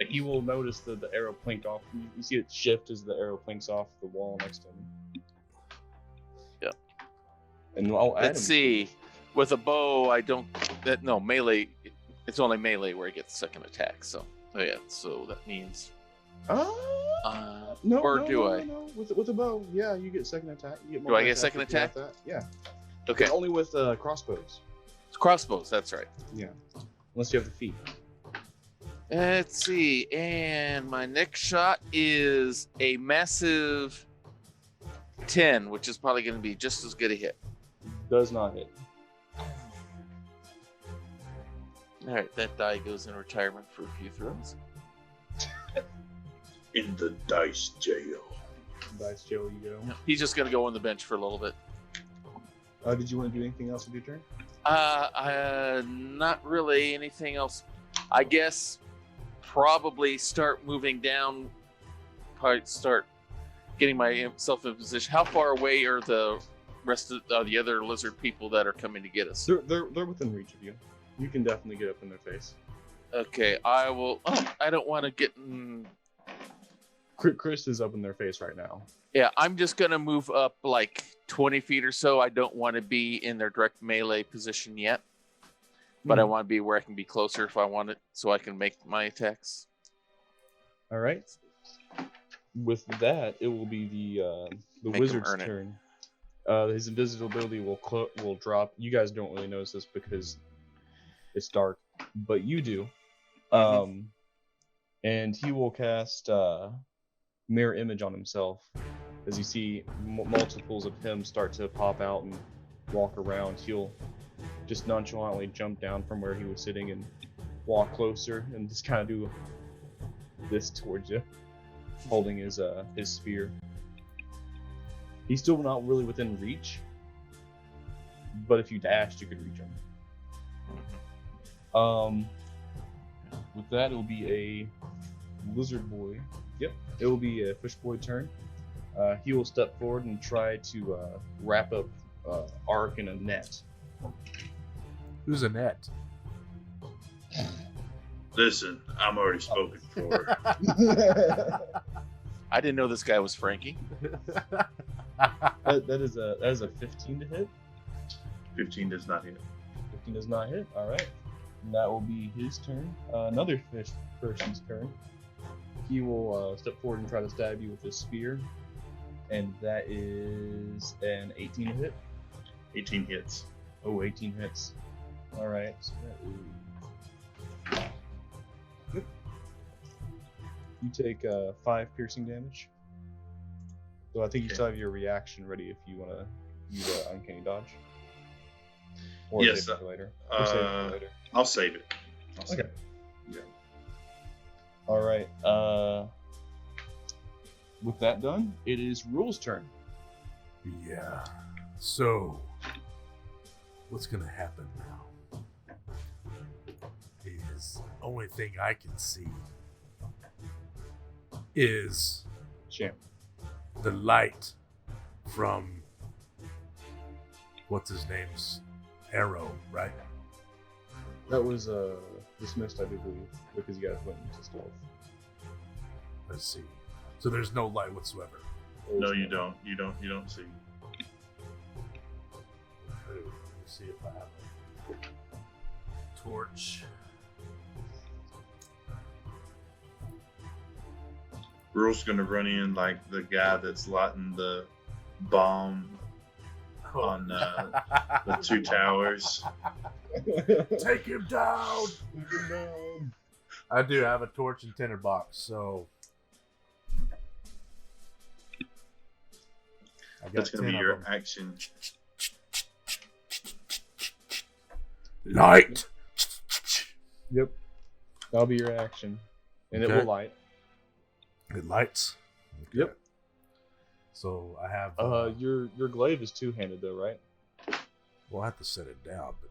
He will notice the arrow plinked off. You see it shift as the arrow plinks off the wall next to him. Yeah. And I'll add Let's see. With a bow, I don't. No, melee. It's only melee where he gets second attack. So, yeah. So that means. No. With a bow, yeah, you get second attack. You get more Do I get second attack? That. Yeah. Okay. But only with crossbows. It's crossbows. That's right. Yeah. Unless you have the feet. Let's see. And my next shot is a massive 10, which is probably going to be just as good a hit. Does not hit. All right, that die goes in retirement for a few throws. In the dice jail. Dice jail you go. He's just going to go on the bench for a little bit. Did you want to do anything else with your turn? Not really anything else. I guess probably start moving down. Probably start getting myself in position. How far away are the rest of the other lizard people that are coming to get us? They're within reach of you. You can definitely get up in their face. Okay, I will. Oh, I don't want to get. Chris is up in their face right now. Yeah, I'm just gonna move up like 20 feet or so. I don't want to be in their direct melee position yet, but I want to be where I can be closer if I want it, so I can make my attacks. All right. With that, it will be the wizard's turn. His invisibility will drop. You guys don't really notice this because it's dark, but you do. And he will cast mirror image on himself. As you see multiples of him start to pop out and walk around, he'll just nonchalantly jump down from where he was sitting and walk closer and just kind of do this towards you, holding his spear. He's still not really within reach, but if you dashed, you could reach him. With that, it will be a lizard boy. Yep, it will be a fish boy turn. He will step forward and try to wrap up Ark in a net. Who's a net? Listen, I'm already spoken for. I didn't know this guy was Frankie. That is a 15 to hit. 15 does not hit. 15 does not hit. All right, and that will be his turn. Another fish person's turn. He will step forward and try to stab you with his spear, and that is an 18 to hit. 18 hits. Oh, 18 hits. All right. So that is... You take 5 piercing damage. So I think you still have your reaction ready if you want to use uncanny dodge. Or Yes. save it for later. Or save it for later. I'll save it. Okay. Yeah. All right. With that done, it is Rule's turn. Yeah. So, what's gonna happen now? Is only thing I can see is Sham. the light from what's his name's arrow, right? That was dismissed, I do believe, because you guys went into stealth. Let's see. So there's no light whatsoever. No, you don't. You don't see. Let me see if I have a torch. Rule's gonna run in like the guy that's lighting the bomb on the two towers. Take him down. I do have a torch and tinderbox, so I got That's gonna 10 be of your them. action. Light. Yep. That'll be your action. And it Okay. will light. It lights. Okay. Yep. So I have. Your glaive is two-handed though, right? Well, I have to set it down, but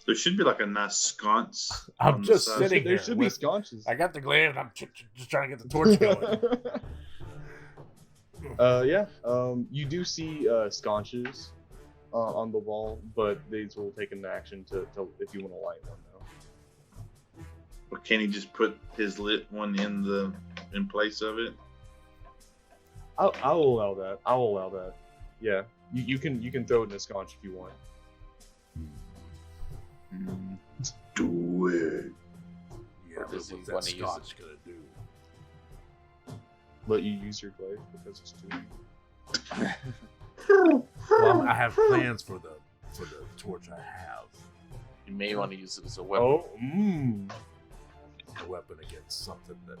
There should be like a nice sconce. I'm on the just side. sitting There here should be with- sconces. I got the glaive and I'm just trying to get the torch going. Yeah. You do see sconces on the wall, but these will take an action to if you want to light one though. Or can he just put his lit one in place of it? I will allow that. I will allow that. Yeah. You can throw it in a sconce if you want. Do it. Yeah, Or but does he what's that wanna use it? scotch gonna do? Let you use your glaive because it's Well, I have plans for the torch I have. You may want to use it as a weapon. Oh, A weapon against something that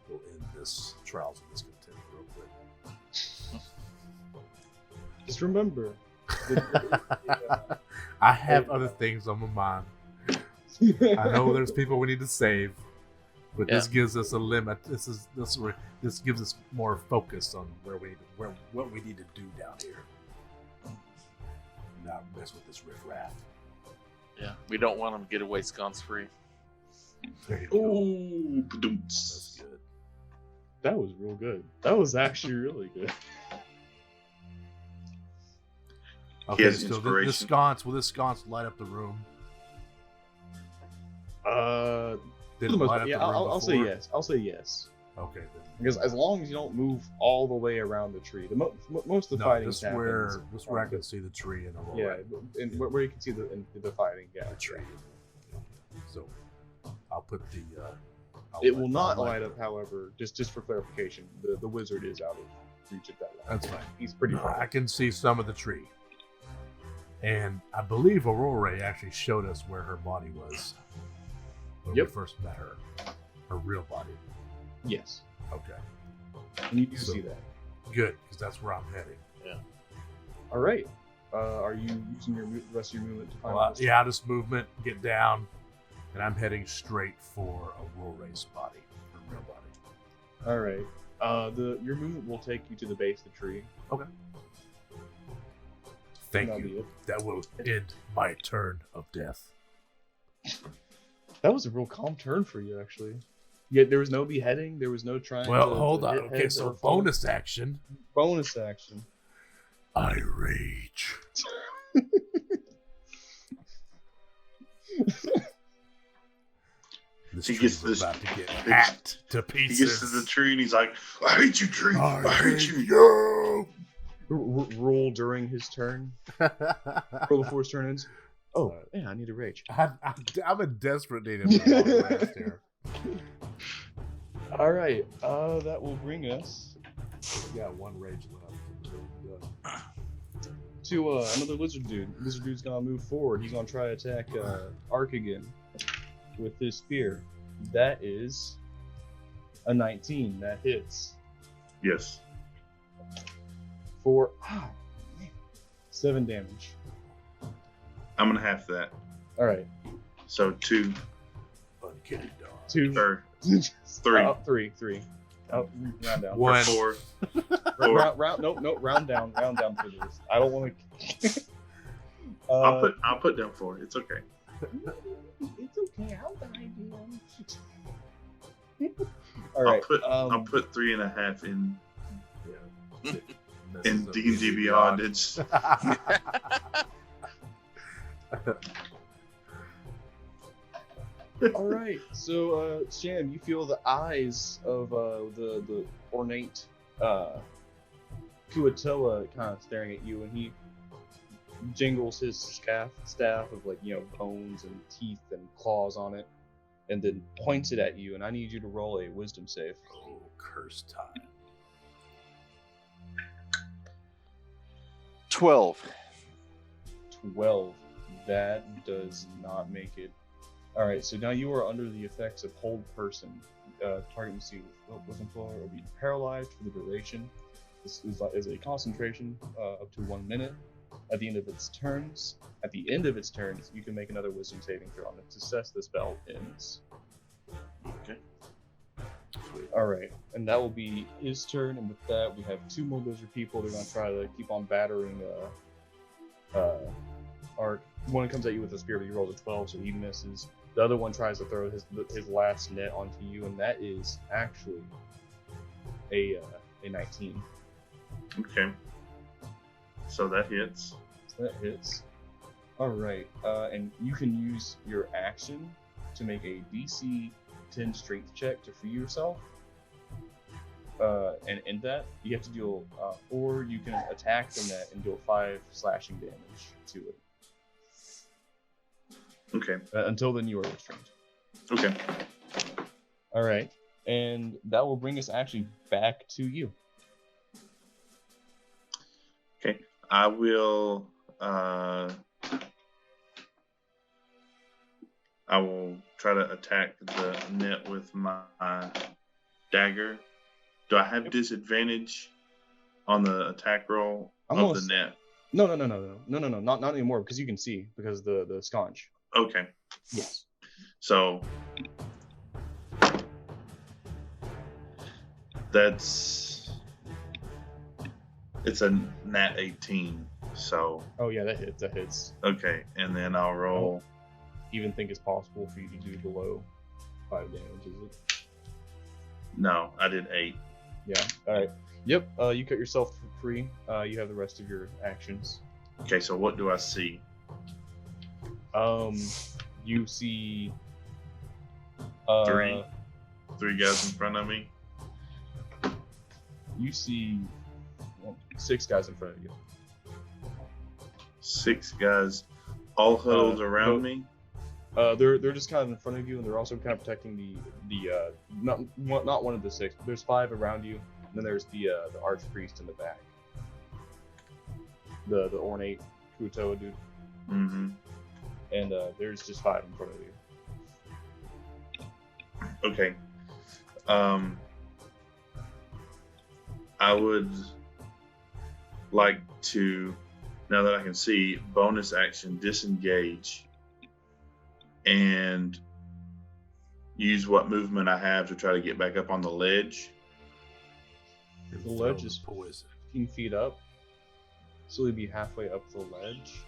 will end this Trials of Discontentment real quick. just remember. I have other things on my mind. I know there's people we need to save, but this gives us a limit. This gives us more focus on what we need to do down here. Not mess with this riffraff. Yeah, we don't want him to get away sconce free. There you go. Ooh, That's ba-doom-ts. good. That was real good. That was actually really good. Okay, has so inspiration. will this sconce light up the room? For Did the it most light part, up yeah, the room I'll say before? yes. I'll say yes. Okay, then. Because as long as you don't move all the way around the tree, most of the fighting this where I can see the tree and all Yeah, right. and where you can see the fighting. Yeah, The tree. So I'll put the. It will not light up, however. Just for clarification, the wizard is out of reach at that level. That's fine. He's pretty No, far. I can see some of the tree. And I believe Aurora actually showed us where her body was when Yep. we first met her. Her real body. Yes, Okay. and you do So- see that. Good, because that's where I'm heading. All right. Are you using your rest of your movement to find? Well, this? yeah, this movement, get down, and I'm heading straight for Aurora's body. Her real body. All right. Your movement will take you to the base of the tree. Thank That'll be you. it. That will end my turn of death. That was a real calm turn for you, actually. Yet there was no beheading. There was no trying. Well, to hold on. hit Okay, heads so or fall. bonus action. Bonus action. I rage. This He tree's gets this- about to get hacked to He pieces. gets to the tree and he's like, I hate you, tree. I hate you. you. Roll during his turn. Roll before his turn ends. Oh, Alright. yeah, I need a rage. I'm a desperate need of a long rest here. All right. That will bring us We got one rage left. to another lizard dude. Lizard dude's gonna move forward. He's gonna try to attack Ark again with his spear. That is a 19. That hits Yes. for 7 damage. I'm going to half that. All right. So 2 Uncanny dog. 2. or 3 Oh, 3. Oh, round down. or One. 4. Nope. Round down for this. I don't want to. I'll put down 4. It's okay. It's okay. I'll die, DM. All right. I'll put 3.5 in Messes up D&D Beyond. It's All right. So, Sham, you feel the eyes of the ornate Kuatoa kind of staring at you, and he jingles his staff of bones and teeth and claws on it, and then points it at you. And I need you to roll a wisdom save. Oh, curse time. 12. 12. That does not make it. All right, so now you are under the effects of hold person. Target must see with employer or be paralyzed for the duration. This is a concentration up to 1 minute. At the end of its turns, you can make another wisdom saving throw. On the success, the spell ends. Okay. All right, and that will be his turn. And with that, we have 2 more lizard people. They're gonna try to keep on battering Art. One comes at you with a spear, but he rolls a 12, so he misses. The other one tries to throw his last net onto you, and that is actually a 19. Okay. So that hits. So that hits. All right, and you can use your action to make a DC 10 strength check to free yourself. And in that, you have to deal, or you can attack the net and deal 5 slashing damage to it. Okay. Until then, you are restrained. Okay. All right, and that will bring us actually back to you. Okay. I will. I will try to attack the net with my dagger. Do I have disadvantage on the attack roll of the net? No, not anymore, because you can see, because the sconch. Okay. Yes. So it's a nat 18. So. Oh yeah, that hits. Okay, and then I'll roll. Even think it's possible for you to do below 5 damage, is it? No, I did 8. Yeah. All right. Yep. You cut yourself free. You have the rest of your actions. Okay, so what do I see? You see. Three guys in front of me. You see 6 guys in front of you. 6 guys, all huddled around me. They're just kind of in front of you, and they're also kind of protecting the not one of the 6. But there's 5 around you, and then there's the archpriest in the back. The ornate Kutoa dude. Mm-hmm. And there's just 5 in front of you. Okay. I would like to, now that I can see, bonus action disengage and use what movement I have to try to get back up on the ledge. The ledge is 15 feet up, so you'll be halfway up the ledge.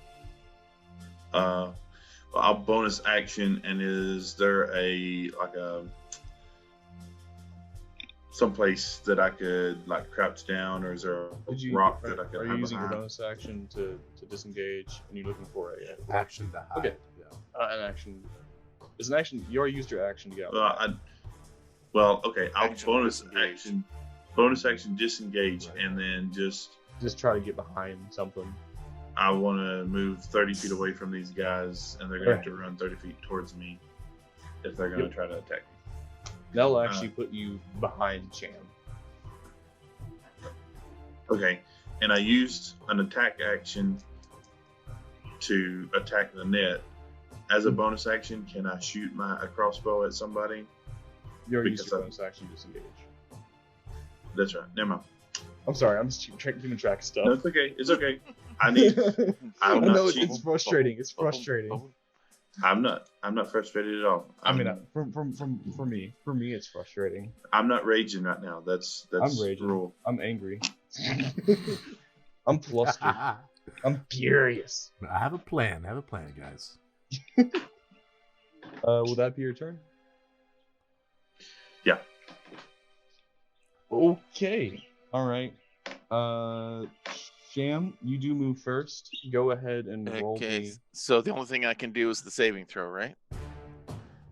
I'll bonus action, and is there someplace that I could like crouch down, or is there a rock that I could? Are you using your bonus action to disengage, and you're looking for a action to hide? Okay. Yeah. An action. It's an action. You already used your action to get out. Okay. I'll bonus action disengage, right. And then just try to get behind something. I want to move 30 feet away from these guys, and they're going to have to run 30 feet towards me if they're going to try to attack me. That'll actually put you behind Cham. Okay, and I used an attack action to attack the net. As a bonus action, can I shoot a crossbow at somebody? You already used your bonus action to disengage. That's right. Never mind. I'm sorry. I'm just keeping track of stuff. No, it's okay. It's okay. I know it's frustrating. It's frustrating. I'm not frustrated at all. I mean, for me, it's frustrating. I'm not raging right now. That's I'm raging. Rule. I'm angry. I'm flustered. I'm furious. I have a plan, guys. Will that be your turn? Yeah. Okay. All right. Sham, you do move first. Go ahead and roll me. So the only thing I can do is the saving throw, right?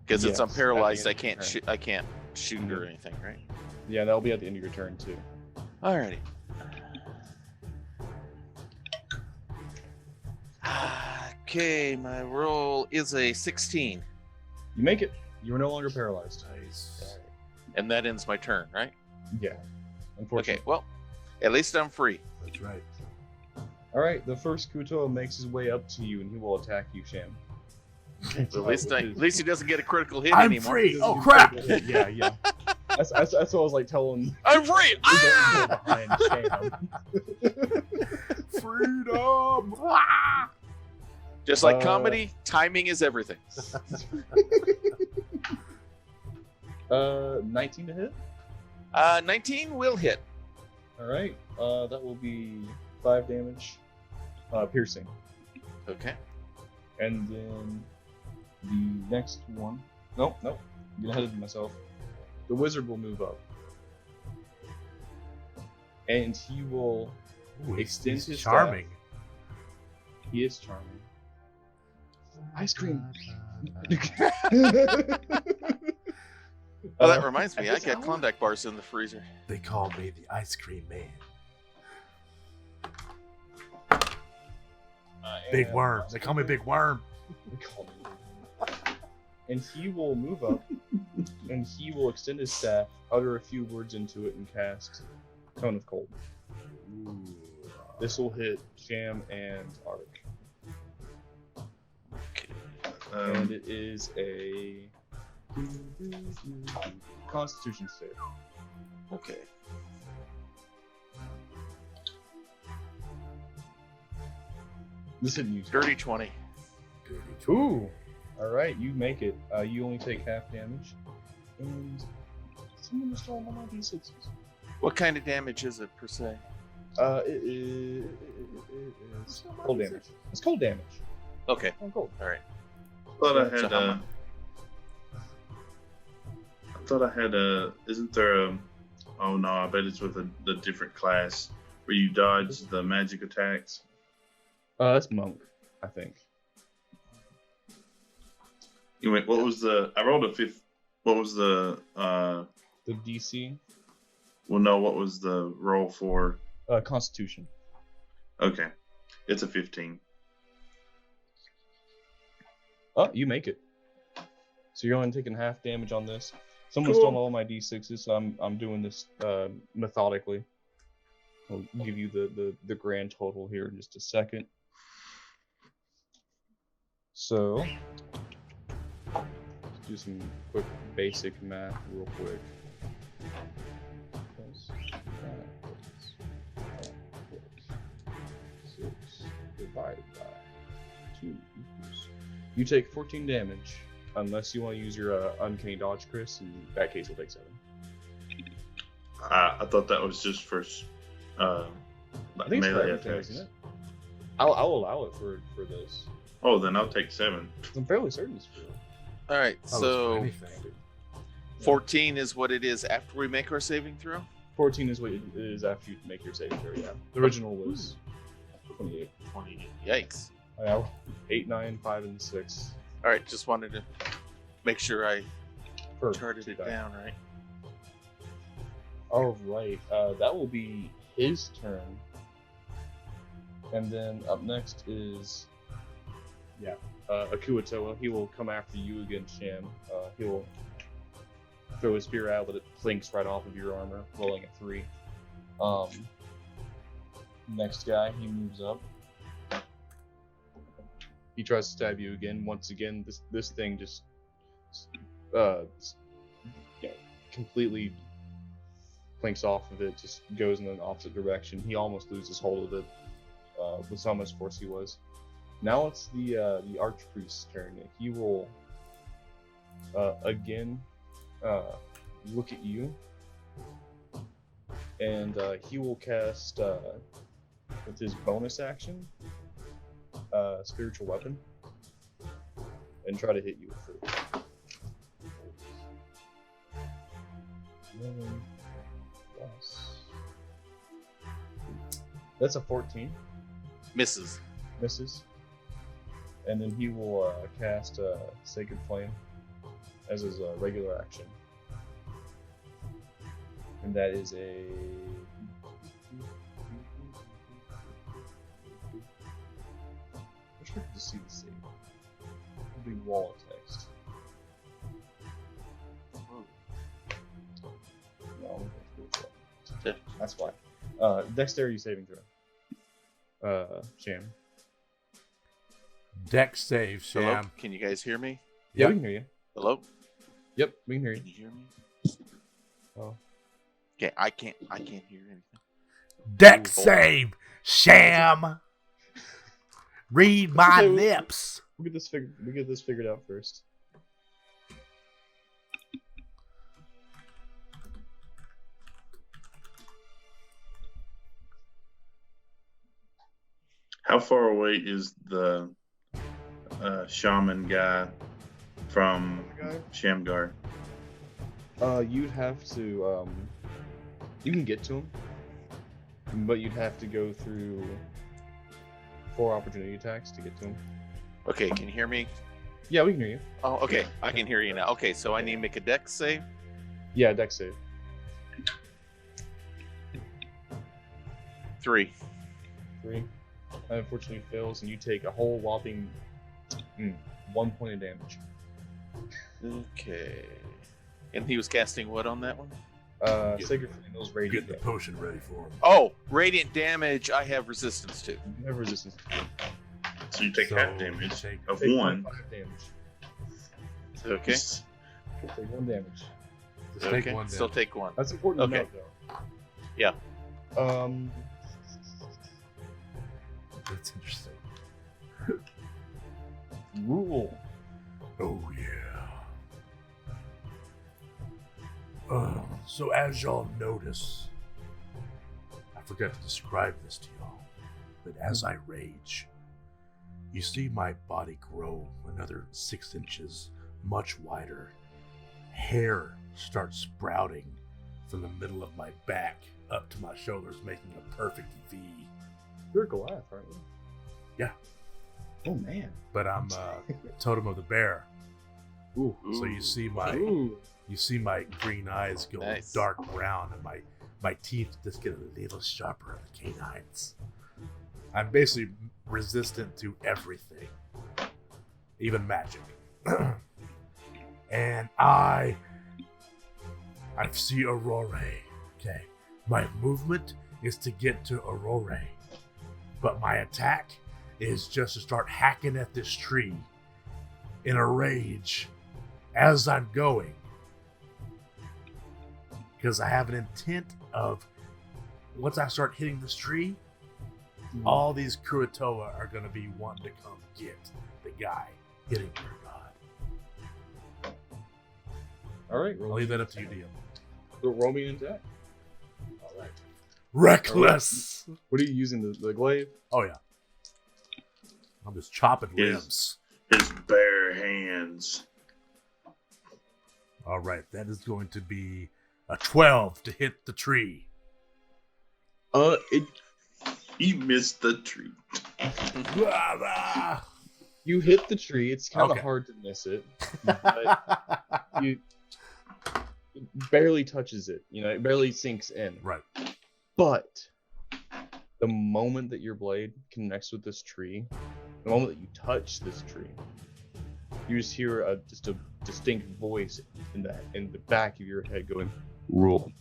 Because I'm paralyzed, I can't shoot. I can't shoot or anything, right? Yeah, that'll be at the end of your turn too. Alrighty. Okay, my roll is a 16. You make it. You are no longer paralyzed. Nice. And that ends my turn, right? Yeah. Unfortunately. Okay, well, at least I'm free. That's right. All right, the first Kutoa makes his way up to you, and he will attack you, Sham. At least he doesn't get a critical hit I'm anymore. free. Oh crap! Yeah, yeah. That's what I was like telling. I'm free. Ah! Behind Sham. Freedom! Ah! Just like comedy, timing is everything. 19 to hit. 19 will hit. All right. That will be 5 damage, piercing, Okay. and then the next one. Nope. Get ahead of myself. The wizard will move up, and he will Ooh, extend he's his charming. staff. He is charming. Ice cream. Oh, that reminds me. I got Klondike bars in the freezer. They call me the ice cream man. Big worm. They call me Big Worm. And he will move up, and he will extend his staff, utter a few words into it, and cast Cone of Cold. Ooh. This will hit Sham and Ark. And it is a Constitution save. Okay. This isn't used. Dirty 20. Ooh! Alright, you make it. You only take half damage. And someone stole one of my d6s. What kind of damage is it per se? It is cold damage. It's cold damage. Okay. I'm cold. All right. I had a. Isn't there a? Oh no, I bet it's with the different class where you dodge the magic attacks. That's monk, I think. You went. What was the? I rolled a 5th. What was the? The DC. Well, no. What was the roll for? Constitution. Okay, it's a 15. Oh, you make it. So you're only taking half damage on this. Someone Cool. stole all my d6s, so I'm doing this methodically. I'll give you the grand total here in just a second. So, let's do some quick basic math real quick. Six divided by 2 equals. You take 14 damage, unless you want to use your uncanny dodge, Chris. In that case, you'll take 7. I thought that was just for I think it's for melee everything, attacks. isn't it? I'll allow it for this. Oh, then I'll take 7. I'm fairly certain it's for it. All right. Oh, it's for So anything. 14 is what it is after we make our saving throw. 14 is what it is after you make your saving throw. Yeah, the original was 28. 28. Yikes. I have 8, 9, 5, and 6. All right. Just wanted to make sure I Per charted it die. down right. All right, that will be his turn. And then up next is, Akuatoa. He will come after you again, Sham. He will throw his spear out, but it plinks right off of your armor, rolling a 3. Next guy, he moves up. He tries to stab you again. Once again, this thing just completely plinks off of it, just goes in the opposite direction. He almost loses hold of it with how much force he was. Now it's the Archpriest's turn. He will again look at you, and he will cast with his bonus action spiritual weapon and try to hit you with it. 11 plus. That's a 14. Misses. Misses. And then he will cast Sacred Flame as his regular action. And that is a... I wish I could just see the save. It'll be wall of text. No, that's why. Dexterity saving throw. Sham. Deck save, Hello? Sham. Can you guys hear me? Yeah, Yep. we can hear you. Hello? Yep, we can hear Can you. you hear me? Oh. Okay, I can't hear anything. Deck Ooh, save, Sham. Read my okay, lips. We get this figured out first. How far away is the shaman guy from Shamgar? You'd have to you can get to him, but you'd have to go through 4 opportunity attacks to get to him. Okay, can you hear me? Yeah, we can hear you. Oh, okay. I can hear you now. Okay, so I need to make a dex save. Yeah, deck save. 3. 3. That unfortunately fails, and you take a whole whopping 1 point of damage. Okay. And he was casting what on that one? Sacred Flamel's Get radiant the damage. potion ready for him. Oh, radiant damage. I have resistance to. You have resistance. So you take So, half damage take- of Take 1. 5 damage. Okay. Take 1 damage. Just Okay. take one Still damage. take 1. That's important to Okay. note, though. Yeah. That's interesting. Rule. Oh yeah. So as y'all notice, I forgot to describe this to y'all, but as I rage, you see my body grow another 6 inches, much wider. Hair starts sprouting from the middle of my back up to my shoulders, making a perfect V. You're Goliath, aren't you? Yeah. Oh man. But I'm totem of the bear. Ooh. So you see my Ooh. You see my green eyes go Nice. dark brown, and my teeth just get a little sharper than canines. I'm basically resistant to everything, even magic. And I see Aurora. Okay, my movement is to get to Aurora, but my attack is just to start hacking at this tree in a rage as I'm going. Because I have an intent of, once I start hitting this tree, all these Kurotoa are going to be wanting to come get the guy hitting their god. Alright, I'll leave that up to you, DM. roll me an attack. Alright. Reckless! What are you using? The glaive? Oh, yeah. I'm just chopping Yes. limbs. His bare hands. Alright, that is going to be a 12 to hit the tree. He missed the tree. You hit the tree. It's kind of Okay. hard to miss it. But it barely touches it. You know, it barely sinks in. Right. But the moment that your blade connects with this tree, the moment that you touch this tree, you just hear just a distinct voice in the back of your head going, "Rule."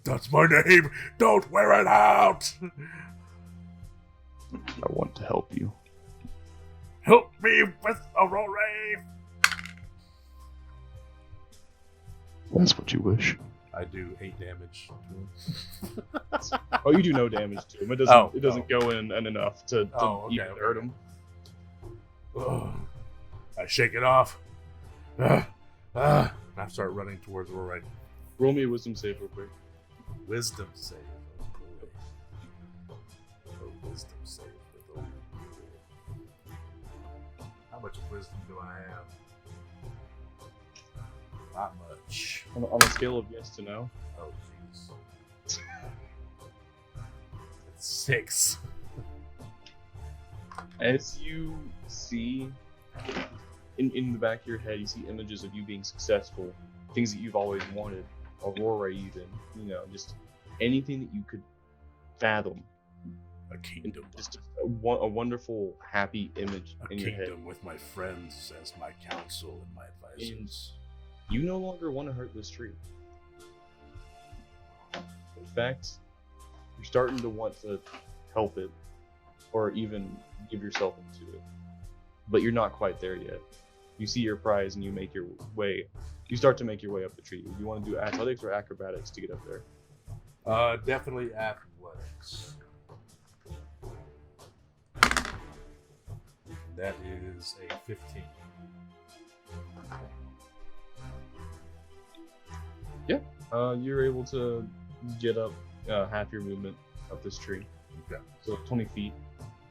That's my name! Don't wear it out! I want to help you. Help me with Aurora! That's what you wish. I do 8 damage to him. Oh, you do no damage to him. It doesn't. Oh, it doesn't go in enough to Oh, even okay. hurt him. Ugh. I shake it off. I start running towards Aurora. Roll me a wisdom save real quick. Wisdom save. A wisdom save. How much wisdom do I have? Not much. On a scale of yes to no. Oh, jeez. It's 6. As you see in the back of your head, you see images of you being successful, things that you've always wanted, Aurora even, you know, just anything that you could fathom. A kingdom. Just a wonderful, happy image A in your head. kingdom with my friends as my counsel and my advisors. You no longer want to hurt this tree. In fact, You're starting to want to help it, or even give yourself into it, but you're not quite there yet. You see your prize and you make your way. You start to make your way up the tree. You want to do athletics or acrobatics to get up there? Definitely athletics. That is a 15. You're able to get up half your movement up this tree. Okay. So 20 feet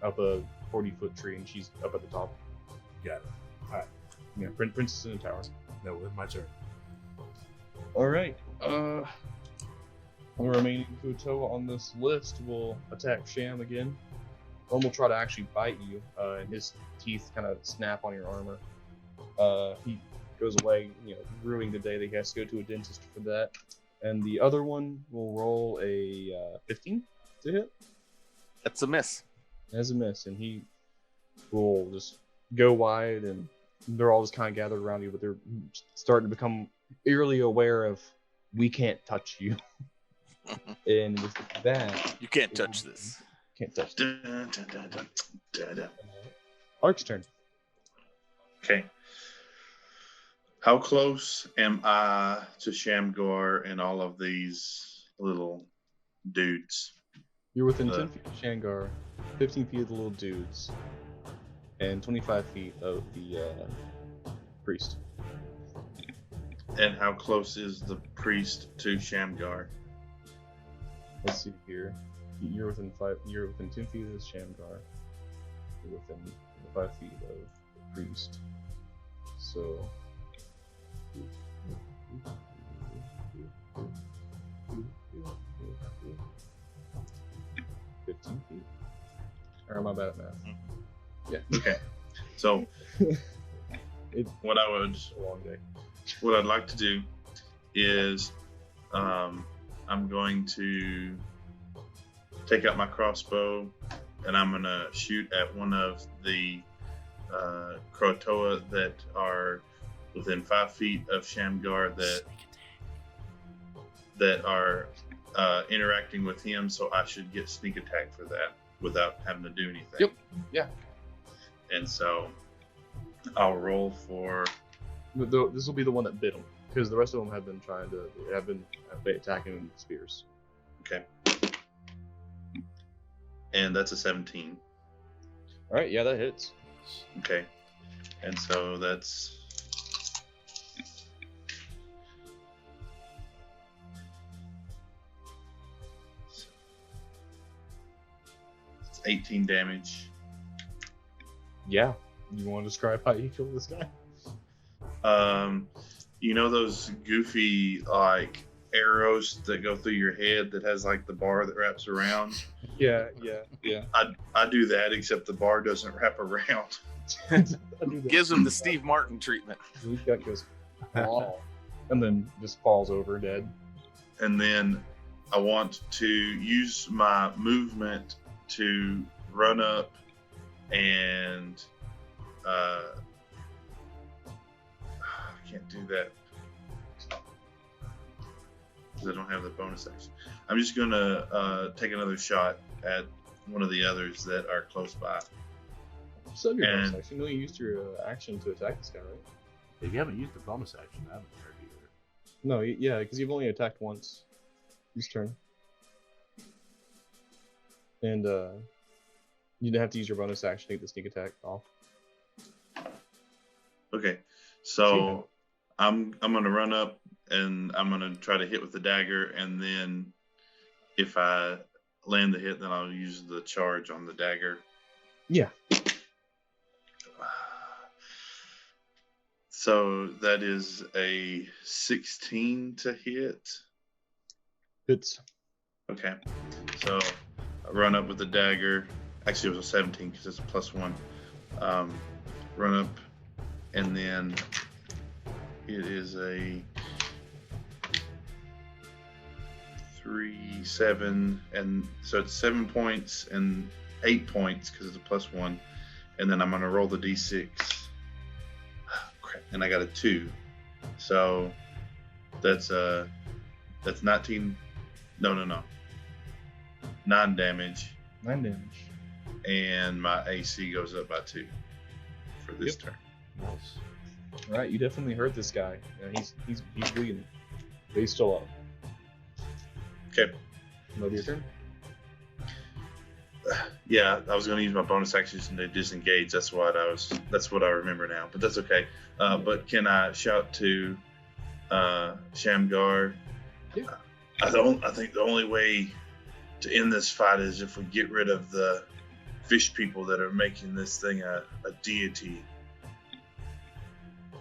up a 40-foot tree, and she's up at the top. Got it. Alright. Yeah, Princess in the tower. No, it's my turn. Alright. The remaining Kutoa on this list will attack Sham again. One will try to actually bite you, and his teeth kind of snap on your armor. He goes away, ruining the day that he has to go to a dentist for that. And the other one will roll a 15 to hit. That's a miss. As a miss, and he will just go wide, and they're all just kind of gathered around you, but they're starting to become eerily aware of, we can't touch you. And with that, You can't touch this. Can't touch this. Dun, dun, dun, dun, dun, dun. Ark's turn. Okay. How close am I to Shamgar and all of these little dudes? You're within 10 feet of Shangar, 15 feet of the little dudes, and 25 feet of the priest. And how close is the priest to Shamgar? Let's see here. You're within 10 feet of the Shamgar. You're within 5 feet of the priest. So 15 feet? Or am I bad at math? Yeah. Okay. So what It's a long day. what I'd like to do is I'm going to take out my crossbow and I'm going to shoot at one of the Krotoa that are within 5 feet of Shamgar that are interacting with him, so I should get sneak attack for that without having to do anything. Yep. Yeah. And so I'll roll for. This will be the one that bit him, because the rest of them have been attacking him with spears. Okay. And that's a 17. All right, yeah, that hits. Okay. And so that's. It's 18 damage. Yeah. You want to describe how you killed this guy? You know those goofy like arrows that go through your head that has like the bar that wraps around? Yeah. I do that, except the bar doesn't wrap around. I do that. Gives him the Steve Martin treatment. This guy goes, "Oh," and then just falls over dead. And then I want to use my movement to run up and I can't do that because I don't have the bonus action. I'm just gonna take another shot at one of the others that are close by. So your bonus And- action. You only used your action to attack this guy, right? If you haven't used the bonus action, I haven't heard either. No, yeah, because you've only attacked once this turn. And you didn't have to use your bonus action to get the sneak attack off. Okay, so I'm gonna run up and I'm gonna try to hit with the dagger, and then if I land the hit, then I'll use the charge on the dagger. Yeah. So that is a 16 to hit. It's Okay, so I run up with the dagger. Actually, it was a 17 because it's a +1. Run up, and then it is a 3, 7, and so it's 7 points and 8 points because it's a +1, and then I'm gonna roll the d6. Crap, and I got a 2, so that's 19. No. 9 damage, 9 damage. and my AC goes up by 2 for this turn. Nice. All right, you definitely hurt this guy. He's bleeding. But he's still up. Okay. Another your turn. Yeah, I was going to use my bonus actions to disengage. That's what I remember now. But that's okay. But can I shout to Shamgar? Yeah. I think the only way to end this fight is if we get rid of the fish people that are making this thing a deity.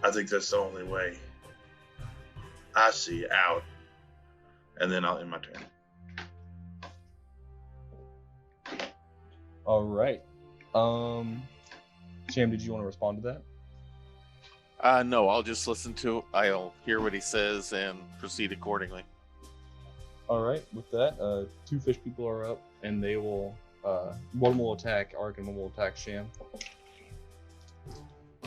I think that's the only way. I see out. And then I'll end my turn. All right. Sham, did you want to respond to that? No, I'll just listen to. I'll hear what he says and proceed accordingly. All right. With that, 2 fish people are up, and they will. One will attack Ark, and one will attack Sham.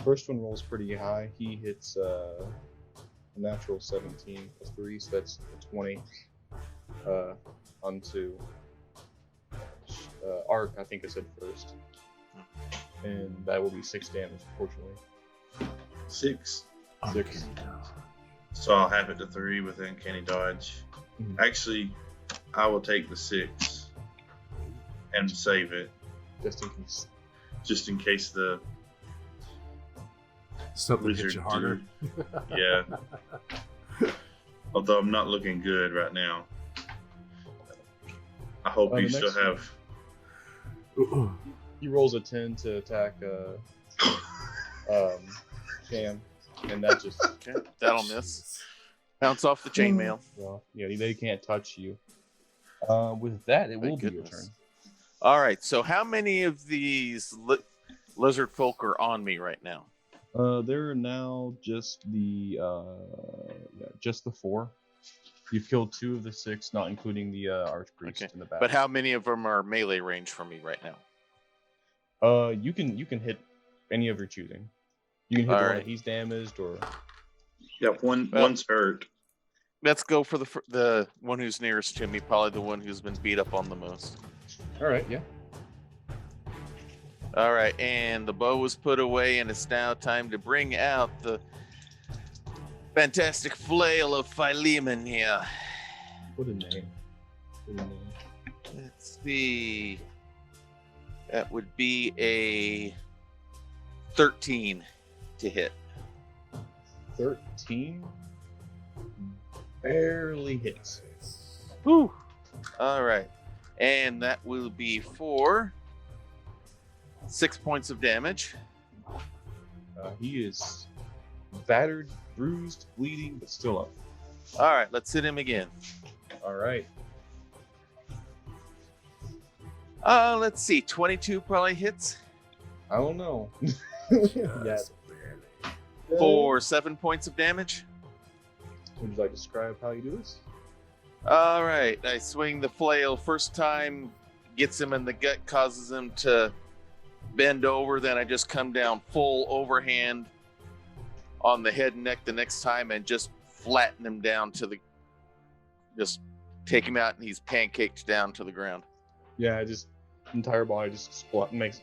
First one rolls pretty high. He hits a natural 17 plus 3, so that's a 20. Onto Ark, I think I said first. And that will be 6 damage, unfortunately. 6. 6. So I'll have it to 3 with Uncanny Dodge. Mhm. Actually, I will take the 6 and save it, Just in case. the Something hits wizard you harder. Yeah. Although I'm not looking good right now. I hope The you still next have. He rolls a 10 to attack Sham, and that just Okay, that'll miss. Bounce off the chainmail. well, yeah, they can't touch you. With that, it will be your turn. All right. So how many of these lizard folk are on me right now? There are now just the 4. You've killed 2 of the 6, not including the archpriest Okay. in the back. But how many of them are melee range for me right now? You can hit any of your choosing. You can hit the one that he's damaged, or Yeah, one's hurt. Let's go for the one who's nearest to me, probably the one who's been beat up on the most. all right, yeah. All right, and the bow was put away, and it's now time to bring out the fantastic flail of Philemon here. What a name. Let's see. That would be a 13 to hit. 13 barely hits. Whew. All right, and that will be for 6 points of damage. He is battered, bruised, bleeding, but still up. All right, let's hit him again. All right. Let's see. 22 probably hits I don't know. Just barely. for 7 points of damage. Would you like to describe how you do this? All right, I swing the flail. First time gets him in the gut, causes him to bend over. Then I just come down full overhand on the head and neck the next time and just flatten him down to the, just take him out, and he's pancaked down to the ground. Yeah, just entire body just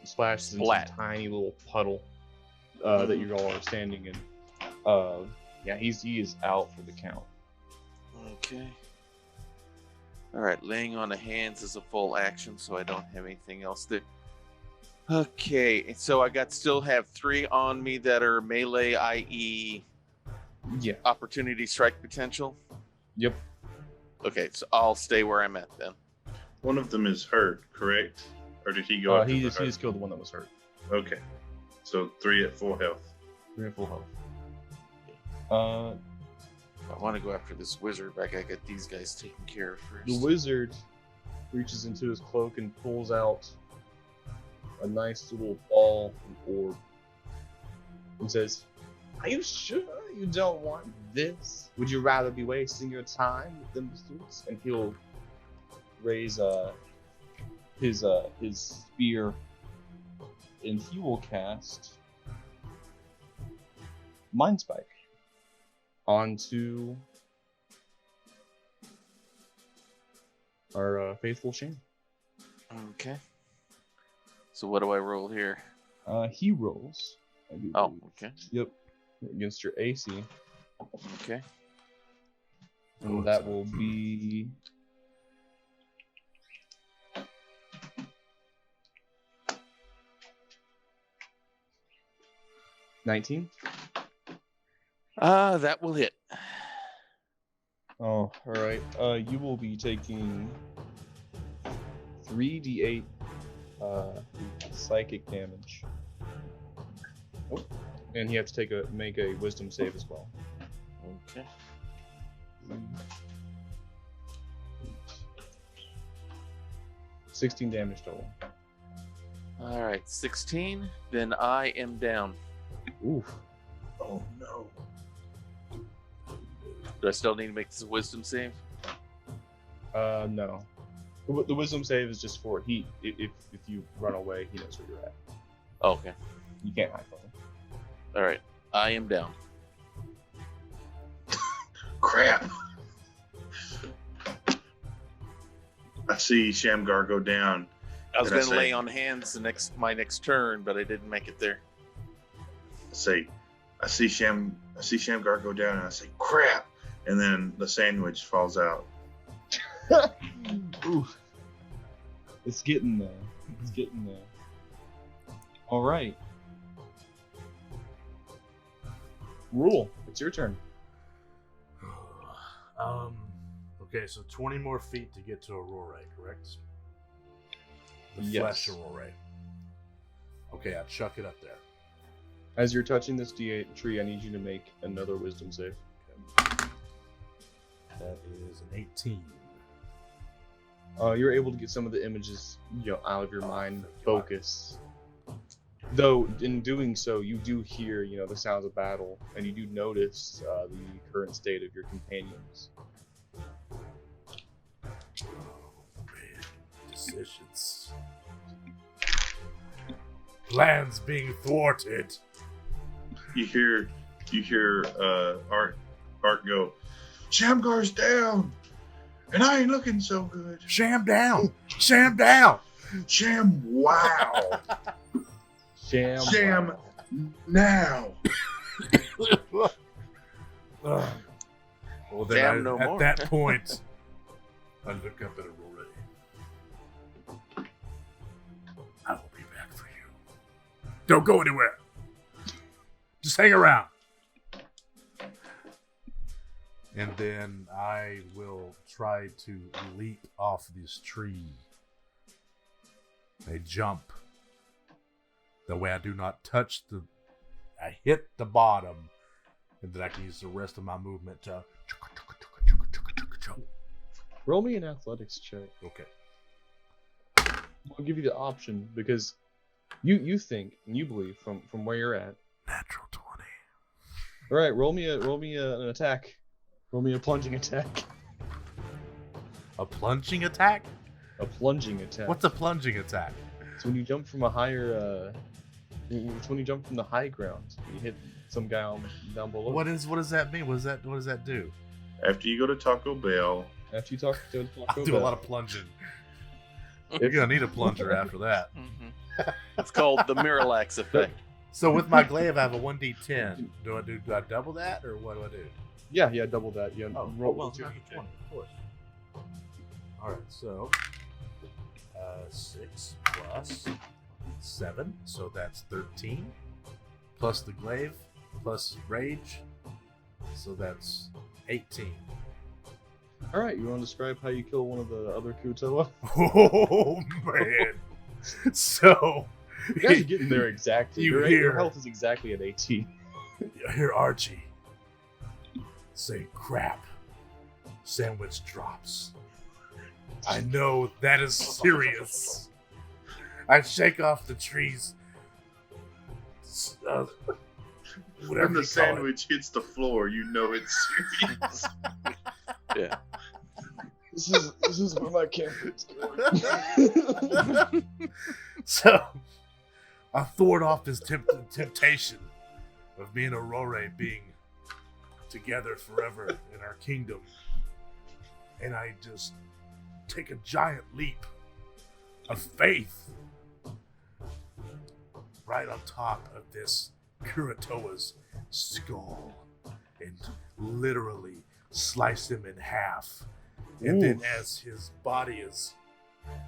splashes into a tiny little puddle that you all are standing in. Yeah, he is out for the count. Okay. All right, laying on of hands is a full action, so I don't have anything else to. Okay, so I still have 3 on me that are melee, i.e., Yeah. opportunity strike potential. Yep. Okay, so I'll stay where I'm at then. One of them is hurt, correct? Or did he go after He the just killed the one that was hurt. Okay. So 3 at full health. 3 at full health. I want to go after this wizard, but I gotta get these guys taken care of first. The wizard reaches into his cloak and pulls out a nice little ball and orb and says, "Are you sure you don't want this? Would you rather be wasting your time with them pursuits?" And he'll raise his spear, and he will cast Mind Spike onto our faithful Shane. Okay. So what do I roll here? He rolls. I do Oh, believe. okay. Yep. Against your AC. Okay. And that will be 19. That will hit. Oh, all right. You will be taking 3d8 psychic damage. Oh, and you have to make a wisdom save as well. Okay. 16 damage total. All right, 16. Then I am down. Oof. Oh no. Do I still need to make this a wisdom save? No. The wisdom save is just for heat. If you run away, he knows where you're at. Oh, okay. You can't hide from him. All right. I am down. Crap. I see Shamgar go down. I was Did I going to say- lay on hands my next turn, but I didn't make it there. I see Shamgar go down, and I say, crap. And then the sandwich falls out. Ooh. It's getting there. It's getting there. All right. Rule. It's your turn. Okay, so 20 more feet to get to Aurora, correct? The Yes. flesh Aurora. Okay, I'll chuck it up there. As you're touching this D8 tree, I need you to make another wisdom save. That is an 18. You're able to get some of the images, out of your mind, focus. Though in doing so, you do hear, the sounds of battle, and you do notice the current state of your companions. Oh, man. Decisions. Plans being thwarted. You hear Art go, Shamgar's down, and I ain't looking so good. Sham down! Sham down! Sham, wow. Sham now. Well, then Damn, no at more. that point, I look up at Aurora. I will be back for you. Don't go anywhere. Just hang around. And then I will try to leap off this tree. I jump. That way I do not touch I hit the bottom. And then I can use the rest of my movement to... Roll me an athletics check. Okay. I'll give you the option because you think and you believe from where you're at. Natural 20. All right, roll me an attack. Roll me a plunging attack. A plunging attack? A plunging attack. What's a plunging attack? It's when you jump from a higher. It's when you jump from the high ground. You hit some guy down below. What does that mean? What does that do? After you go to Taco Bell, After you talk to I'll do a lot of plunging. You're gonna need a plunger after that. It's called the Miralax effect. So with my glaive, I have a 1d10. Do I double that, or what do I do? Yeah, double that. Yeah, roll well, two. not the 20, of course. All right, so 6 plus 7, so that's 13. Plus the glaive, plus rage, so that's 18. All right, you want to describe how you kill one of the other Kutoa? Oh man! So You guys are getting there exactly. You Your hear- health is exactly at 18. you hear Archie say, "Crap!" Sandwich drops. I know that is serious. I shake off the trees. Whatever when the you call it. sandwich hits the floor, you know it's serious. Yeah. This is where my campaign's going. So, I thwart off this temptation of me and Aurora being together forever in our kingdom. And I just take a giant leap of faith right on top of this Kuratoa's skull and literally slice him in half. And then as his body is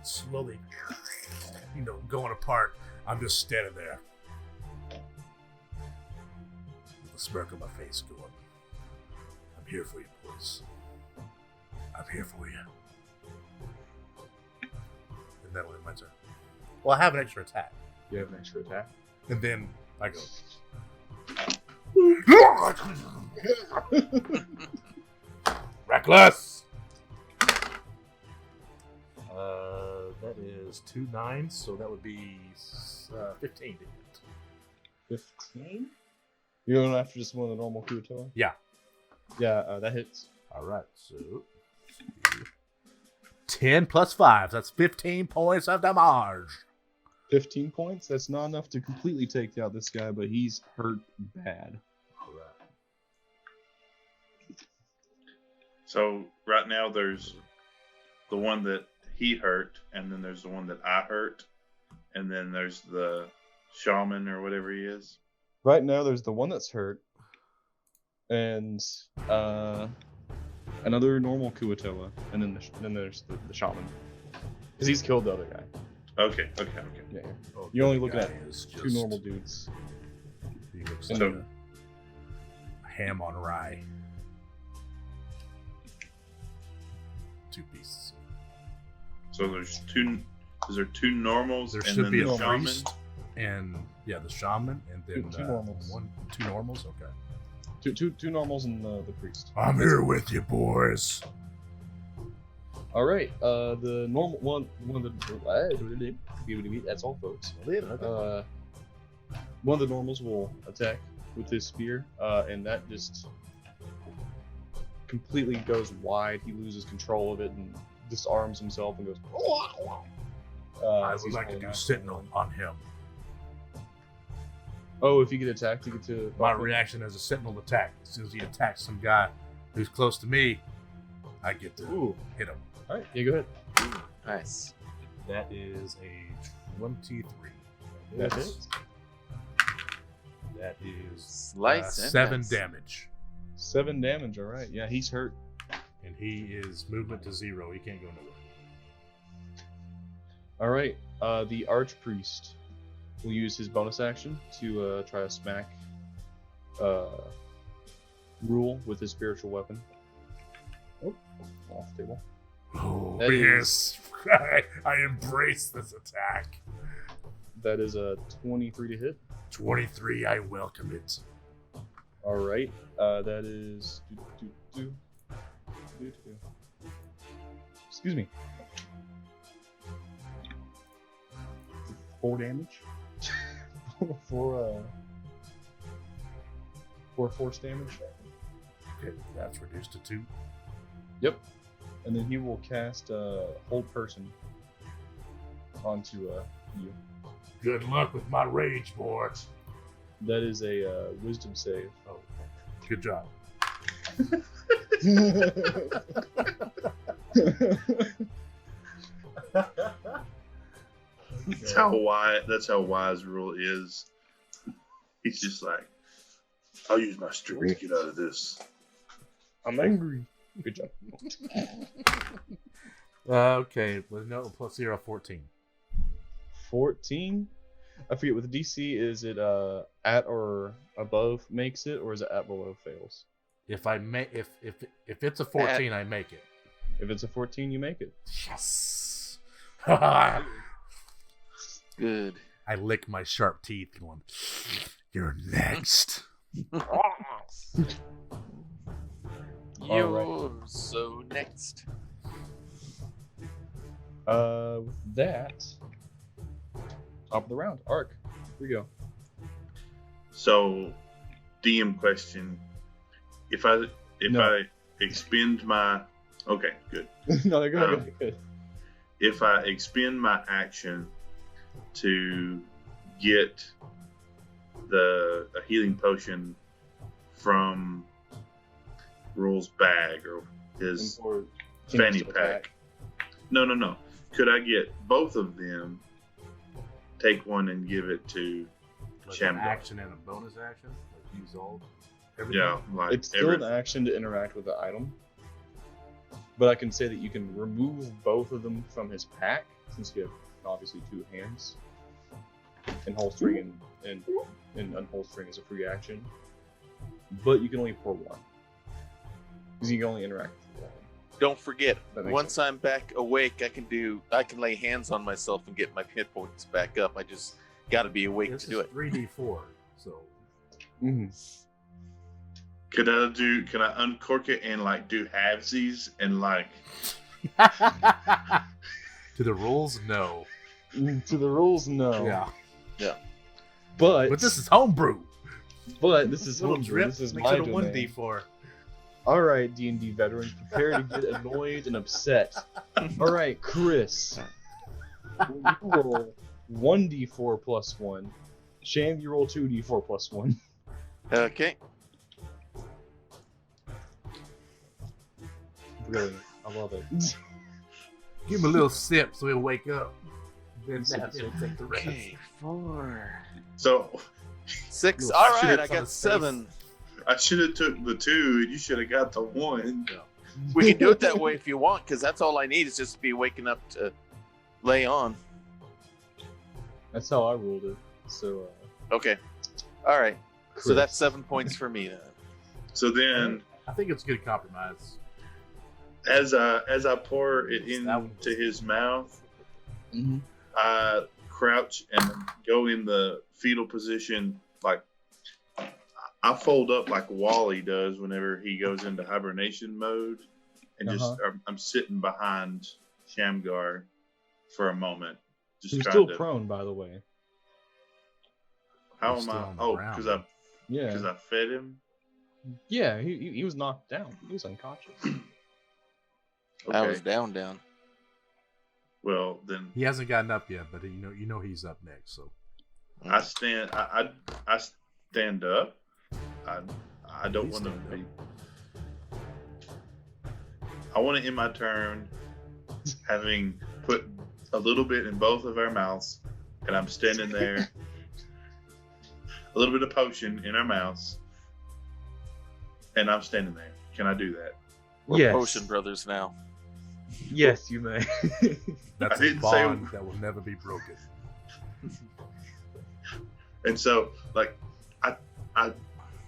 slowly, going apart, I'm just standing there with a smirk on my face going, I'm here for you, boys. I'm here for you. And that'll end my turn. Well, I have an extra attack. You have an extra attack. And then I go. Reckless! That is 2 9s, so that would be 15 to hit. 15? You're going after just one of the normal Kuatoa? Yeah. Yeah, that hits. Alright, so 10 plus 5, that's 15 points of damage. 15 points? That's not enough to completely take out this guy, but he's hurt bad. Alright. So right now there's the one that he hurt, and then there's the one that I hurt, and then there's the shaman or whatever he is. Right now, there's the one that's hurt, and another normal Kuatoa, and then there's the shaman, because he's killed the other guy. Okay. Yeah, Oh, you're only the looking guy at is two just- normal dudes. He looks And like then- a ham on rye. 2 pieces. So there's two. Is there 2 normals? There and should then be the a shaman? priest and the shaman, and then Two normals. 2 normals. Okay. Two normals and the priest. I'm here with you, boys. All right, the normal one of the that's all, folks. One of the normals will attack with his spear, and that just completely goes wide. He loses control of it and disarms himself and goes. I would like to do Sentinel on him. Oh, if you get attacked, you get to. My reaction as a Sentinel attack. As soon as he attacks some guy who's close to me, I get to hit him. All right, yeah, go ahead. Nice. That is a 23. That hits. That is Slice and 7 dice. damage. 7 damage. All right, yeah, he's hurt. And he is movement to 0. He can't go nowhere. All right, the archpriest will use his bonus action to try to smack Rule with his spiritual weapon. Oh, off the table. Oh, That yes. I embrace this attack. That is a 23 to hit. 23, I welcome it. All right, that is. Excuse me. 4 damage. for force damage. Okay, that's reduced to 2. Yep. And then he will cast Hold Person onto you. Good luck with my rage, boy. That is a Wisdom save. Oh, good job. That's how wise Rule is. He's just like, I'll use my strength to get out of this. I'm angry. Good job. Okay, well, no, plus 0, 14. 14. I forget what the DC is. It at or above makes it, or is it at below fails? If I if it's a 14, I make it. If it's a 14, you make it. Yes. Good. I lick my sharp teeth, going, "You're next." You're so next. With that, top of the round, Ark. Here we go. So, DM question: If I expend my good. No, go ahead. Good. If I expend my action to get a healing potion from Rule's bag or his Or fanny chance to pack. attack. No. could I get both of them? Take one and give it to Like an Shamgar. action and a bonus action. Like use all everything. Yeah, like It's still an action to interact with the item, but I can say that you can remove both of them from his pack, since you have obviously 2 hands. And holstering and unholstering is a free action. But you can only pour one. Because you can only interact with one. Don't forget, That makes once I'm back awake, I can lay hands on myself and get my hit points back up. I just got to be awake This to do is it. 3d4. So Mm-hmm. Can I uncork it and like do halvesies and like to the rules, no. To the rules, no. Yeah. But this is homebrew. But this is Little homebrew. drip This is makes my it a domain. 1d4. All right, D&D veterans, prepare to get annoyed and upset. All right, Chris. You roll 1d4 plus 1. Sham, you roll 2d4 plus 1. Okay. Brilliant. I love it. Give him a little sip so he'll wake up. Then he'll take the rest. Okay, 4, so 6. Little All right, shit I on got his 7. I should have took the 2 and you should have got the 1. We can do it that way if you want, because that's all I need is just to be waking up to lay on. That's how I ruled it. So, Okay. All right. So Chris. that's 7 points for me then. So then I think it's a good compromise. as I pour it That one into his mouth, Mhm. I crouch and go in the fetal position. Like I fold up like Wally does whenever he goes into hibernation mode, and I'm sitting behind Shamgar for a moment. Just He's trying still to. prone, by the way. How He's am still I? on the Oh, ground. because Yeah. I fed him. Yeah, he was knocked down. He was unconscious. Okay. I was down. Well, then He hasn't gotten up yet, but you know he's up next. So I stand. I stand up. I don't Please want to stand be. I want to end my turn having put a little bit in both of our mouths, and I'm standing there. A little bit of potion in our mouths, and I'm standing there. Can I do that? We're Yes. Potion Brothers now. Yes, you may. that's I a didn't say- bond that will never be broken. And so, like, I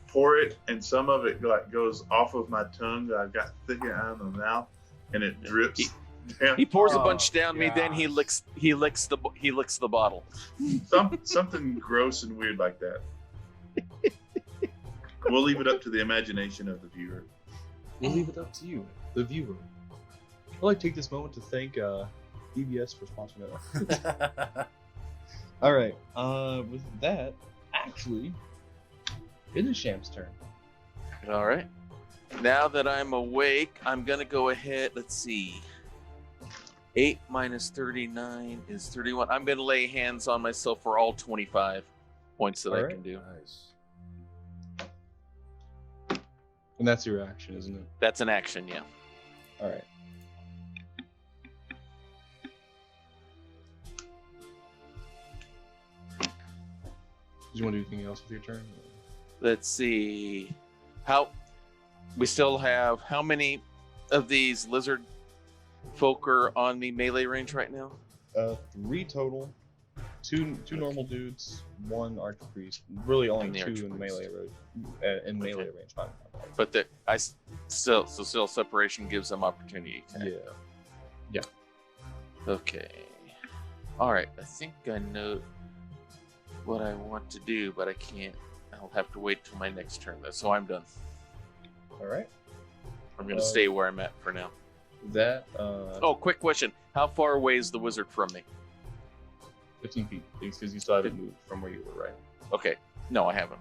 pour it, and some of it like goes off of my tongue that I've got thicker out of the mouth, and it drips down. He pours a Oh, bunch down me, then he gosh. licks the bottle. Something gross and weird like that. We'll leave it up to the imagination of the viewer. We'll leave it up to you, the viewer. I'd like to take this moment to thank DBS for sponsoring it. All right. With that, actually, it is Sham's turn. All right. Now that I'm awake, I'm gonna go ahead. Let's see. 8 minus 39 is 31. I'm gonna lay hands on myself for all 25 points that All I right. can do. Nice. And that's your action, isn't it? That's an action, yeah. All right. Did you want to do anything else with your turn? Let's see. We still have how many of these lizard folk are on the melee range right now? 3 total. Two normal dudes, 1 archpriest. Really only And the 2 in archpriest. melee melee range. My bad. But still separation gives them opportunity. Yeah. Okay. All right. I think I know what I want to do, but I can't. I'll have to wait till my next turn, though. So I'm done. All right. I'm gonna stay where I'm at for now. That Oh, quick question: how far away is the wizard from me? 15 feet, because you still haven't moved from where you were, right? Okay. No, I haven't.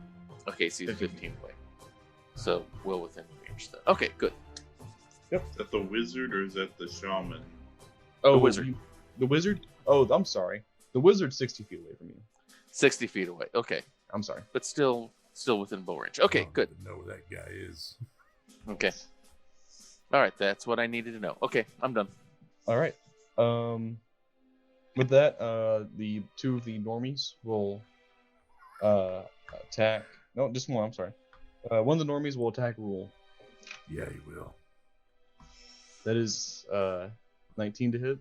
Okay, so he's 15 away. So well within range. Then. Okay, good. Is that the wizard or is that the shaman? Oh, wizard. The wizard? Oh, I'm sorry. The wizard's 60 feet away from you. 60 feet away. Okay, I'm sorry. but still within bow range. Okay, I don't good. even know where that guy is. Okay. All right, that's what I needed to know. Okay, I'm done. All right. With that, the two of the normies will attack. No, just one. I'm sorry. One of the normies will attack Rule. Yeah, he will. That is 19 to hit.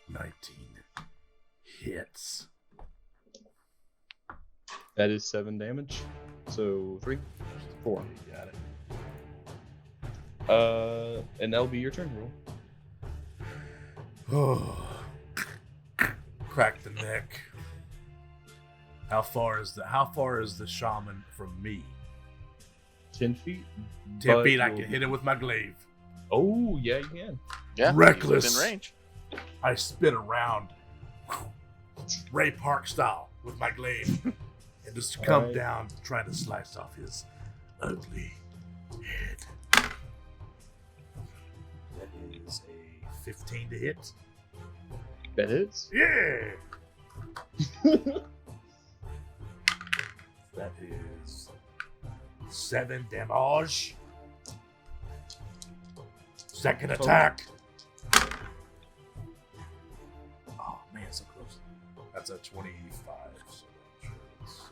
19 hits. That is 7 damage. So 3, 4. You got it. And that'll be your turn, Rule. Oh, crack the neck. How far is the shaman from me? 10 feet. 10 but feet. I you'll- can hit it with my glaive. Oh yeah, you can. Yeah, Reckless. he's within range. I spin around, Ray Park style, with my glaive, and just come Alright. down, trying to slice off his ugly head. That is a 15 to hit. That hits. Yeah. That is 7 damage. Second attack. Oh man, so close. That's a 25. So that's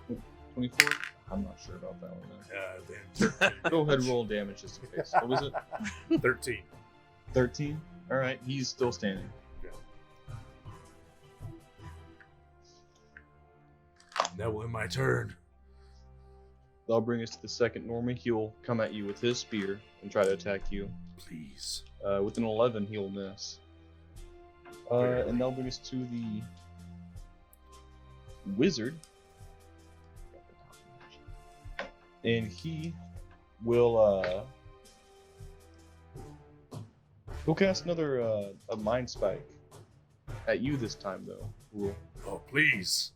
24. 24. I'm not sure about that one. Then 13. Go ahead, roll damage just in case. What was it? 13. 13. All right, he's still standing. That will end my turn. That'll bring us to the second normie. He'll come at you with his spear and try to attack you. Please. With an 11, he'll miss. Barely. And that'll bring us to the wizard. And he will he'll cast another a mind spike at you this time though. Rule. Oh, please.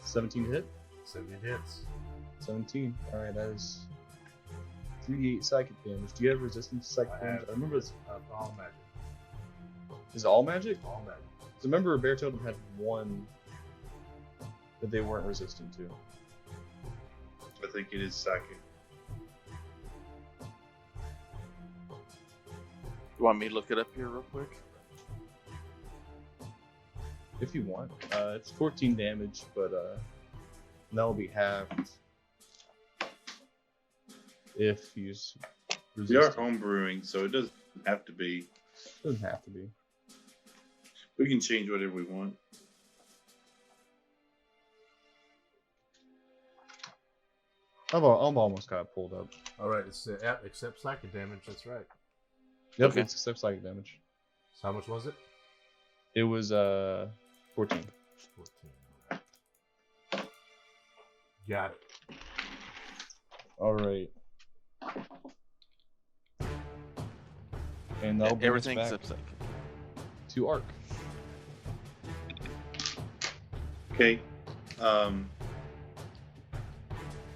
17 to hit. 17 hits. 17. Alright, that is 3d8 psychic damage. Do you have resistance to psychic damage? I remember it's all magic. is it all magic? All magic. So remember Bear Totem had one that they weren't resistant to. I think it is psychic. You want me to look it up here real quick? If you want. It's 14 damage, but that'll be halved if you use We are resistance. home brewing, so it doesn't have to be. Doesn't have to be. We can change whatever we want. I've almost got it pulled up. All right, it's except psychic damage. That's right. Yep, Okay. it's except psychic damage. So how much was it? It was 14. 14. All right. Got it. All right. And that'll bring us Everything back except psychic. to Arc. Okay.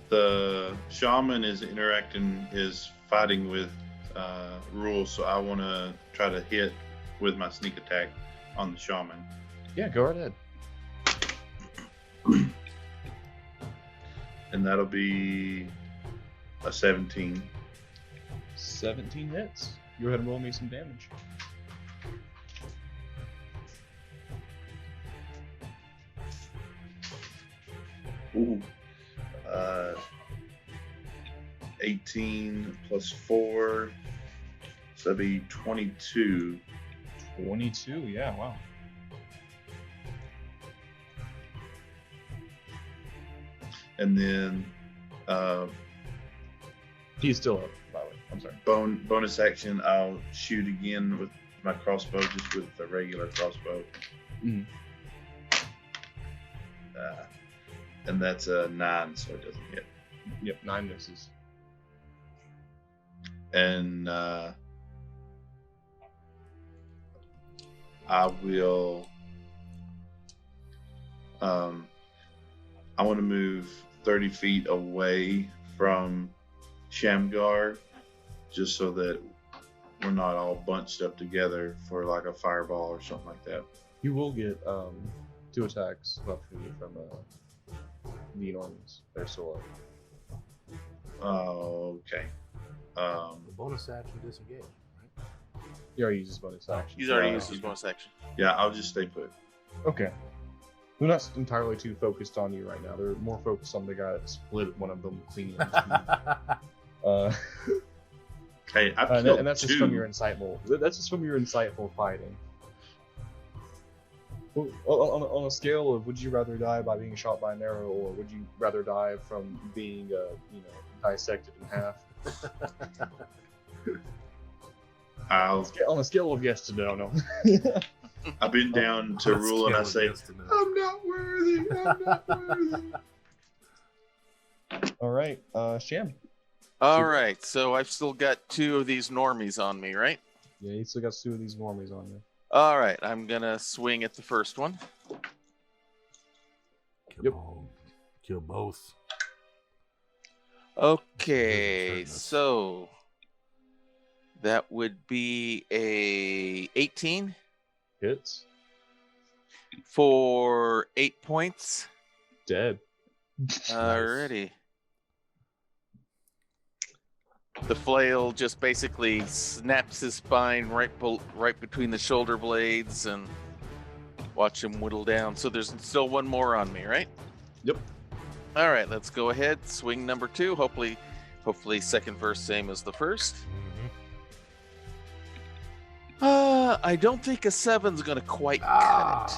The shaman is fighting with rules, so I want to try to hit with my sneak attack on the shaman. Yeah, go right ahead. And that'll be a 17. 17 hits. Go ahead and roll me some damage. Ooh. 18 plus 4. So that'd be 22. 22, yeah, wow. And then He's still up, by the way. I'm sorry. bonus action, I'll shoot again with my crossbow, just with the regular crossbow. Mhm. And that's a 9, so it doesn't hit. Yep, 9 misses. And I will. I want to move 30 feet away from Shamgar, just so that we're not all bunched up together for like a fireball or something like that. You will get 2 attacks of opportunity from the enormous. They're still up. Oh, okay. The bonus action disengage, right? He already used his bonus action. He's already Yeah. used his bonus action. Yeah, I'll just stay put. Okay. They're not entirely too focused on you right now. They're more focused on the guy that split one of them clean. Hey, I've killed And that's two. just from your insightful. That's just from your insightful fighting. Well, on a scale of, would you rather die by being shot by an arrow, or would you rather die from being, dissected in half? On a scale of yes to no. I've been down to rule and I say, I'm not worthy. I'm not worthy. All right, Sham. All right, so I've still got 2 of these normies on me, right? Yeah, you still got 2 of these normies on you. All right, I'm gonna swing at the first one. Come on. Kill both. Okay, so that would be a 18 Hits. for 8 points. Dead. Alrighty. The flail just basically snaps his spine right between the shoulder blades, and watch him whittle down. So there's still 1 more on me, right? Yep. All right, let's go ahead. Swing number 2. Hopefully second verse same as the first. I don't think a 7's gonna quite cut it.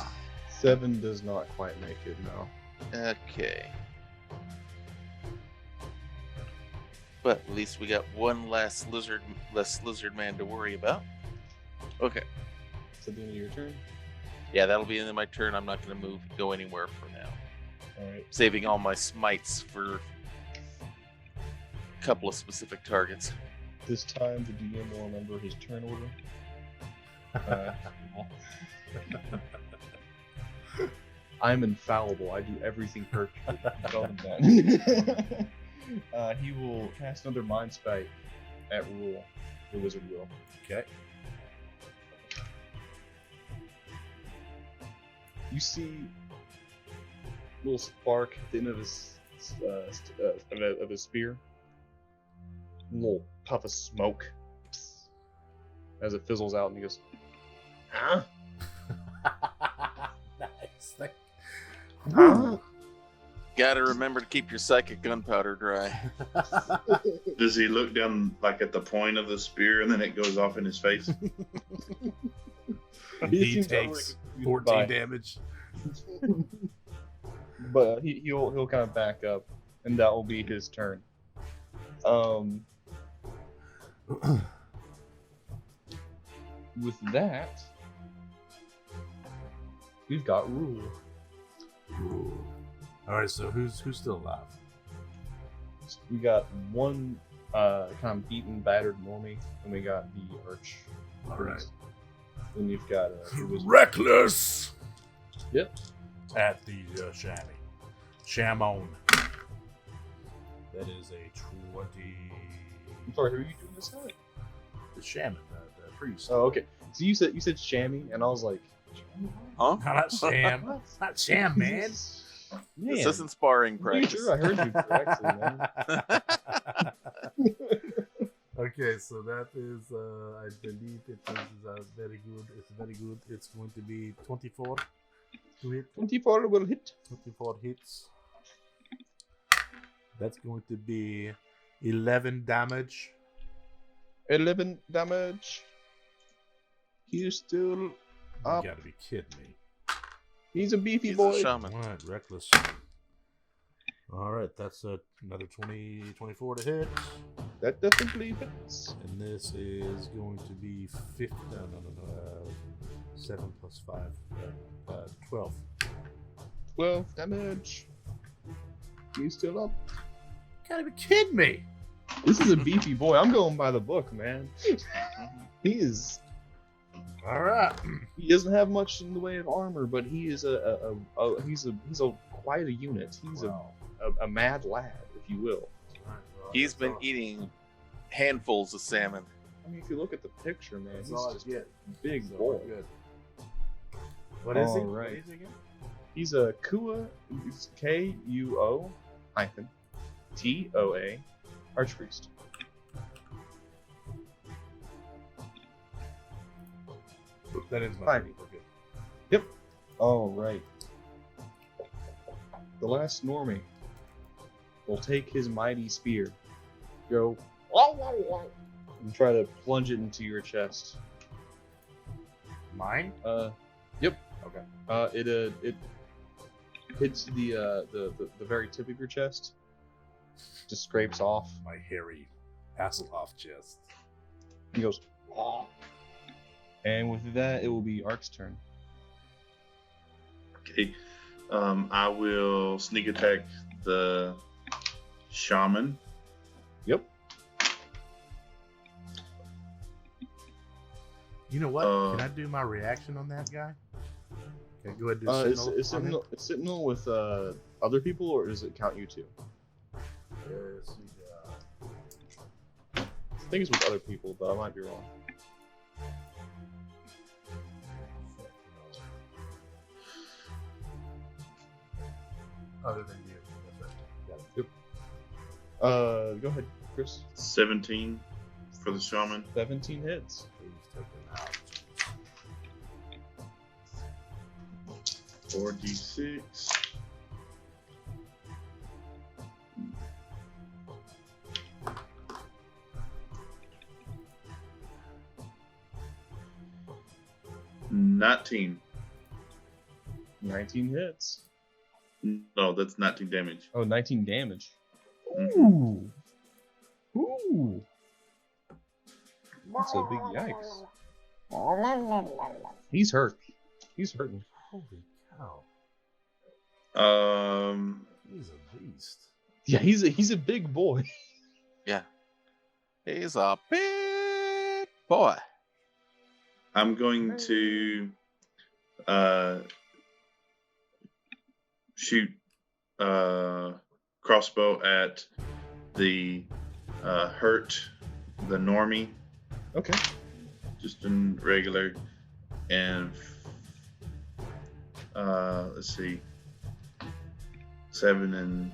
7 does not quite make it, no. Okay. But at least we got 1 less lizard man to worry about. Okay. Is that the end of your turn? Yeah, that'll be the end of my turn. I'm not going to go anywhere for now. Alright. Saving all my smites for a couple of specific targets. This time the DM will remember his turn order. I'm infallible. I do everything perfectly. Tell them that. He will cast another Mind Spike at Rule. The wizard will. Okay. You see a little spark at the end of his spear. A little puff of smoke as it fizzles out, and he goes, "Huh? Nice. Huh?" Gotta remember to keep your psychic gunpowder dry. Does he look down like at the point of the spear and then it goes off in his face? He seems takes unreconfused 14 by- damage. But he'll kind of back up, and that will be his turn. With that, we've got Rule. Ooh. All right, so who's still alive? We got 1 kind of beaten, battered normie, and we got the arch. All right. Then you've got the wizard. Reckless. Yep. At the chamois. Shamon. That is a 20. I'm sorry, who are you doing this at? The shaman, the priest. Oh, okay. So you said Shammy, and I was like, Huh? Not Sham. Not Sham, man. Man, This isn't sparring pretty practice. sure I heard you correctly, man. Okay, so that is, I believe it is very good. It's very good. It's going to be 24 to hit. 24 will hit. 24 hits. That's going to be 11 damage. 11 damage. He's still You up. gotta be kidding me. He's a beefy He's boy. a shaman. Alright, reckless. Alright, that's another 24 to hit. That definitely hits. And this is going to be 7 plus 5. 12. 12 damage. He's still up. You gotta be kidding me. This is a beefy boy. I'm going by the book, man. He is. Alright. He doesn't have much in the way of armor, but he is he's quite a unit. He's a mad lad, if you will. He's been eating handfuls of salmon. I mean, if you look at the picture, man, That's he's all I just get. a big boy. Good. What is he? All What right. is he again? He's a Kua, it's Kuo hyphen Toa Archpriest. That is my Fine. turn. We're good. Yep. All right. The last Normie will take his mighty spear, go, and try to plunge it into your chest. Mine? Yep. Okay. It hits the very tip of your chest. Just scrapes off. My hairy Hasselhoff chest. He goes, "Ah." And with that, it will be Ark's turn. Okay. I will sneak attack the shaman. Yep. You know what? Uh, Can I do my reaction on that guy? Can I go ahead and do Is Sentinel on him? Sentinel with other people, or does it count you two? Let's see, I think it's with other people, but I might be wrong. Other than you. That's right. Got it. Go ahead, Chris. 17 for the shaman. 17 hits. Please take him out. 4d6. $19. 19 hits. No, that's 19 damage. Oh, 19 damage. Mhm. Ooh. That's a big yikes. He's hurt. He's hurting. Holy cow. He's a beast. Yeah, he's a big boy. Yeah. He's a big boy. I'm going to shoot crossbow at the hurt, the normie, Okay. just in regular, and let's see, 7 and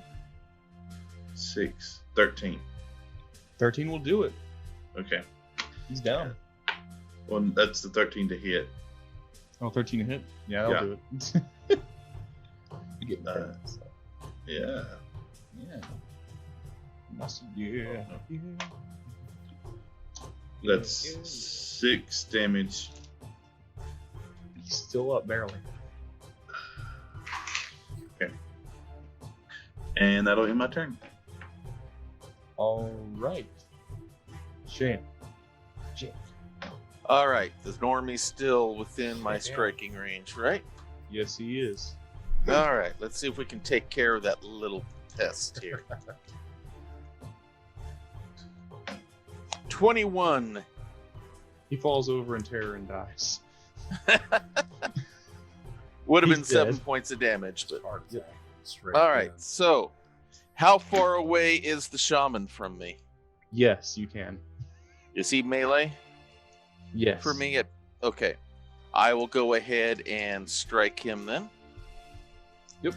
6, 13. 13 will do it. Okay, He's down. well that's the 13 to hit. Oh, 13 to hit? Yeah, that'll Yeah. do it. You get Uh, Yeah. yeah. Yeah. That's 6 damage. He's still up barely. And that'll end my turn. All right. Shane. All right. The normie's still within my striking range, right? Yes, he is. All right. Let's see if we can take care of that little pest here. 21. He falls over in terror and dies. Would have been He's 7 dead. points of damage, but Heart attack. Straight all right. in. So, how far away is the shaman from me? Yes, you can. Is he melee Yes. for me? Okay. I will go ahead and strike him then. Yep.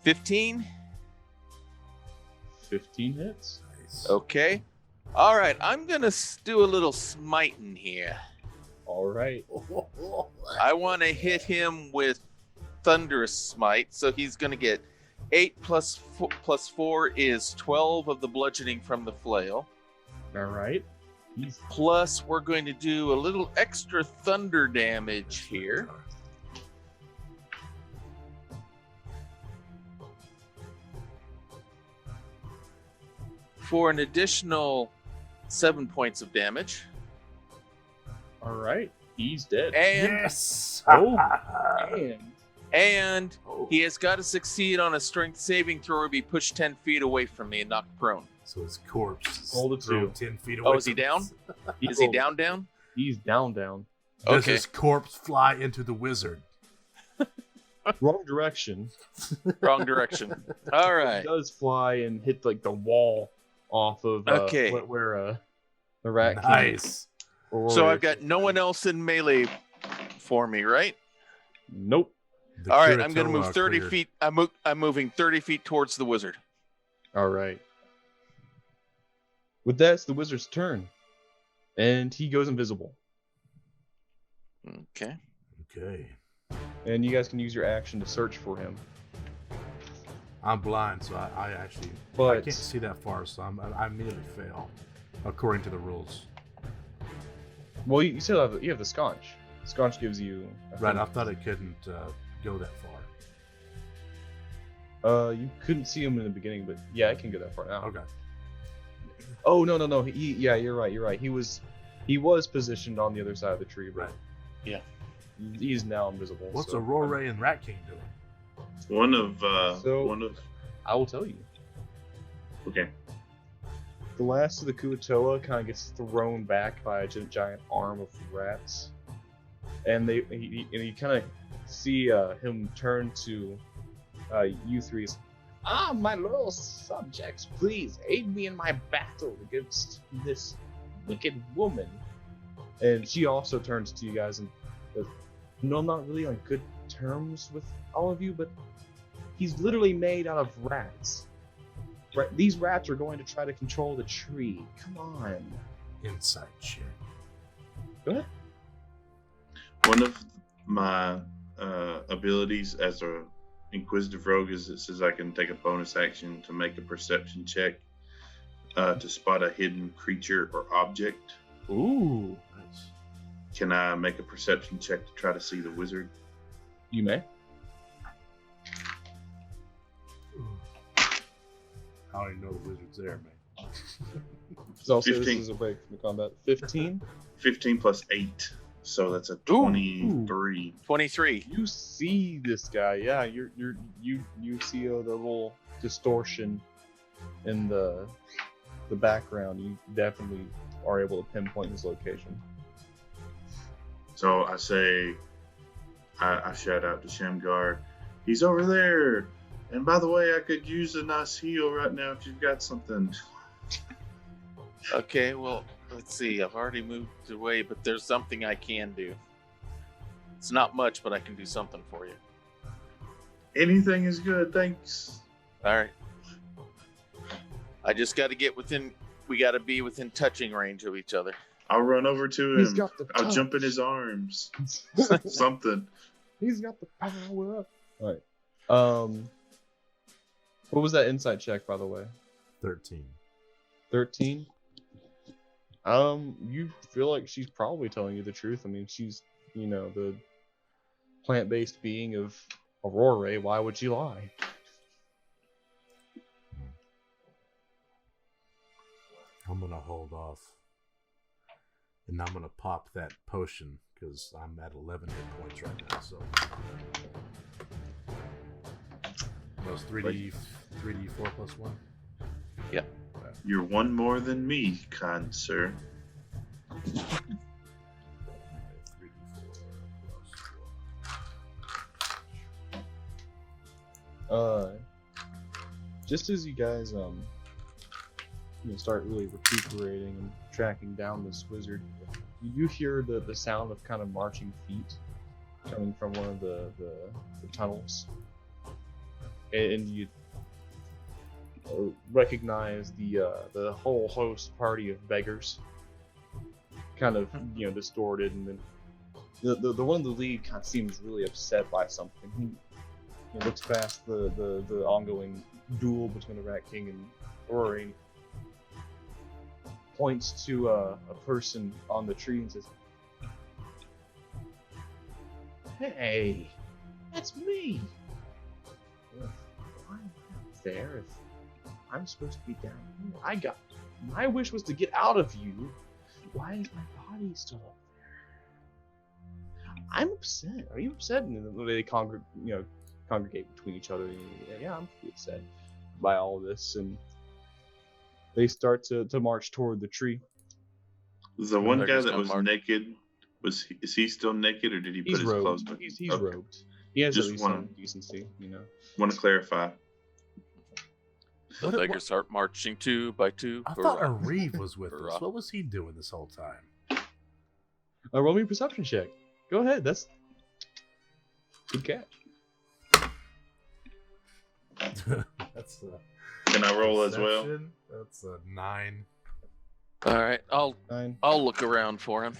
$15. 15 hits. Nice. Okay. All right. I'm gonna do a little smiting here. All right. I want to hit him with Thunderous Smite, so he's going to get 8 plus 4 is 12 of the bludgeoning from the flail. All right. He's Plus, we're going to do a little extra thunder damage here. For an additional 7 points of damage. all right. He's dead. And Yes. Oh, and he has got to succeed on a strength saving throw or be pushed 10 feet away from me and knocked prone. So his corpse is Roll the thrown 2. 10 feet away. Oh, is he from down? us. Is he down? He's down. Does Okay. his corpse fly into the wizard? Wrong direction. Wrong direction. All He right. does fly and hit like the wall off of Okay. where the rat came. Nice. Or So where- I've got no one else in melee for me, right? Nope. The All right, I'm going to Kuratoa move 30 cleared. feet. I'm moving 30 feet towards the wizard. All right. With that, it's the wizard's turn, and he goes invisible. Okay. Okay. And you guys can use your action to search for him. I'm blind, so I actually I But can't see that far, so I immediately fail, according to the rules. well, you still have the sconch. Sconch gives you Right, I thought it couldn't go that far. You couldn't see him in the beginning, but yeah, it can go that far now. Okay. Oh no. Yeah, you're right. He was positioned on the other side of the tree, but Right. Yeah. he's now invisible. What's so Aurora and Rat King doing? One of I will tell you. okay. The last of the Kuatoa kind of gets thrown back by a giant arm of rats, and you kind of see him turn to you three. My loyal subjects, please aid me in my battle against this wicked woman. And she also turns to you guys and says, "No, I'm not really on good terms with all of you, but he's literally made out of rats. Right? These rats are going to try to control the tree. Come on." Inside check. Go ahead. One of my abilities as a inquisitive rogue is it says I can take a bonus action to make a perception check to spot a hidden creature or object. Ooh. Nice. Can I make a perception check to try to see the wizard? You may. I don't even know the wizard's there, man. So I'll say this 15. is a break from the combat. 15. 15 plus 8, so that's a 23. 23. You see this guy, yeah. You see the little distortion in the background. You definitely are able to pinpoint his location. So I say, I shout out to Shamgar, he's over there. And by the way, I could use a nice heal right now if you've got something. Okay, well, let's see. I've already moved away, but there's something I can do. It's not much, but I can do something for you. Anything is good, thanks. All right. I just got to get within. We got to be within touching range of each other. I'll run over to He's him. got the I'll touch. jump in his arms. Something. He's got the power. All right. What was that insight check, by the way? 13. 13. You feel like she's probably telling you the truth. I mean, she's, the plant-based being of Aurora. Why would she lie? I'm gonna hold off. And I'm gonna pop that potion, because I'm at 11 hit points right now, so. Those 3d4 plus 1? Yeah. You're one more than me, kind sir. 3d4 plus 1. Just as you guys start really recuperating and tracking down this wizard, you hear the sound of kind of marching feet coming from one of the tunnels, and you recognize the whole host party of beggars, kind of distorted, and then the one in the lead kind of seems really upset by something. He looks past the ongoing duel between the Rat King and Rory, points to a person on the tree and says, "Hey, that's me. If I'm up there, if I'm supposed to be down here, my wish was to get out of you. Why is my body still up there? I'm upset. Are you upset?" And they congregate between each other. Yeah, I'm pretty upset by all this, and they start to march toward the tree. The one They're guy just that gonna was march. naked, is he still naked, or did he put He's his clothes robed. back? He's Okay. robed. He has Just at least one. some decency, Want to clarify. The What- beggars start marching 2 by 2. I thought Areve was with Hurrah. us. What was he doing this whole time? Roll me a perception check. Go ahead. That's good catch. That's Can I roll as well? perception. That's a 9. All right, I'll 9. look around for him.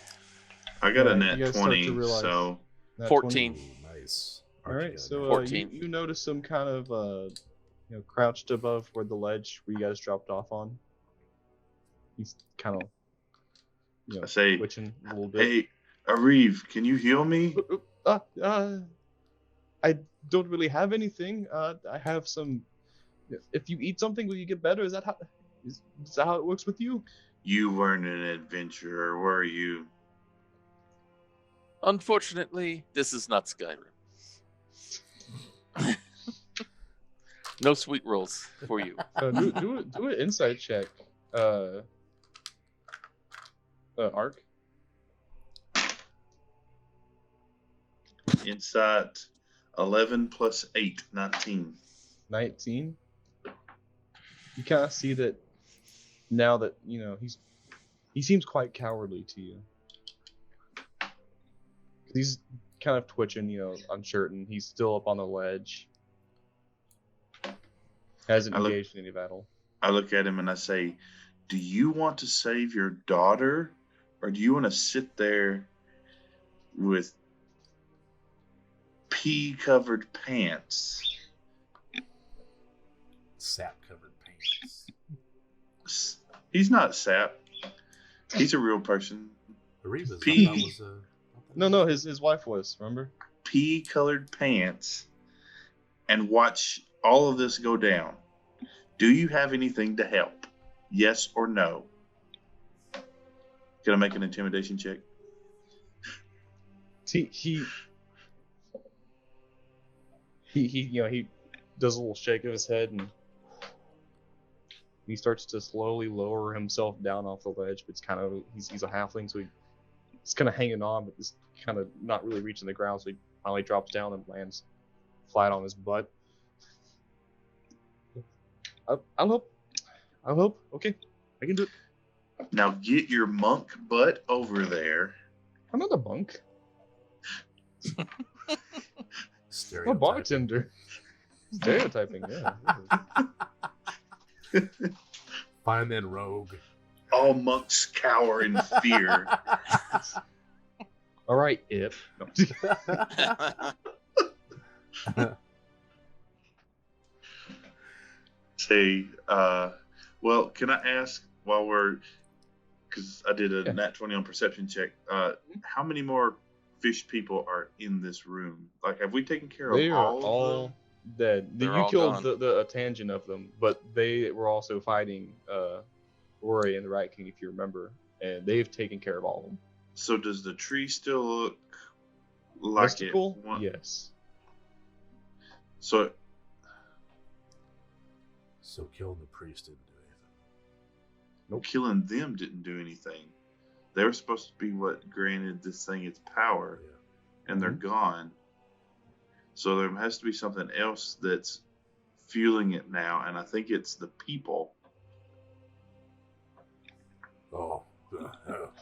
I got a Alright, nat you guys start to 20, realize- so Nat 14. Ooh, nice. All Archie right, got a so nat 14. you notice some kind of crouched above where the ledge where you guys dropped off on. He's kind of I say, twitching a little bit. hey, Ariv, can you heal me? I don't really have anything. I have some. If you eat something, will you get better? Is that how it works with you? You weren't an adventurer, were you? Unfortunately, this is not Skyrim. No sweet rolls for you. Do an insight check. Arc. Insight 11 plus 8, 19. 19. You kind of see that now that he seems quite cowardly to you. He's kind of twitching, uncertain. He's still up on the ledge. Hasn't engaged in any battle. I look at him and I say, do you want to save your daughter, or do you want to sit there with pea-covered pants? Sap-covered pants. He's not Sap. He's a real person. Ariva's, Pea. I thought was a... No, his wife was, remember? Pea-colored pants, and watch all of this go down. Do you have anything to help? Yes or no? Can I make an intimidation check? He does a little shake of his head and he starts to slowly lower himself down off the ledge. But it's kind of he's a halfling, so he's kind of hanging on, but he's kind of not really reaching the ground. So he finally drops down and lands flat on his butt. I'll help. Okay, I can do it. Now get your monk butt over there. I'm not a monk. I'm a Stereotyping. bartender. Stereotyping, yeah. Fine then, rogue. All monks cower in fear. All right, Ip. No. Say, well, can I ask while because I did a nat 20 on perception check, how many more fish people are in this room? Like, have we taken care They of are all of all them? dead. They're You all killed gone. a tangent of them, but they were also fighting Rory and the Rat King, if you remember, and they've taken care of all of them. So does the tree still look like Mystical? it? Yes. So killing the priest didn't do anything. killing them didn't do anything. They were supposed to be what granted this thing its power, and they're gone. So there has to be something else that's fueling it now, and I think it's the people. Oh,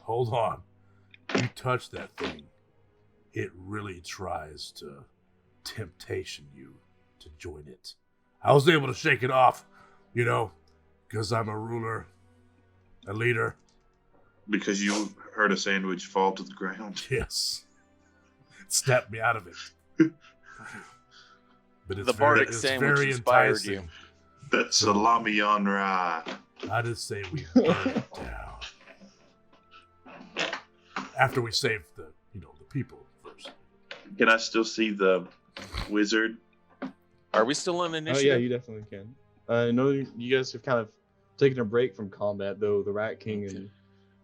hold on. You touch that thing, it really tries to temptation you to join it. I was able to shake it off, because I'm a ruler, a leader. Because you heard a sandwich fall to the ground. Yes. It snapped me out of it. But it's The bardic it's sandwich very inspired enticing. you. That's salami on rye. I just say we burn it down. After we save the people first. Can I still see the wizard? Are we still on Oh initiative? yeah, you definitely can. I know you guys have kind of taken a break from combat, though. The Rat King and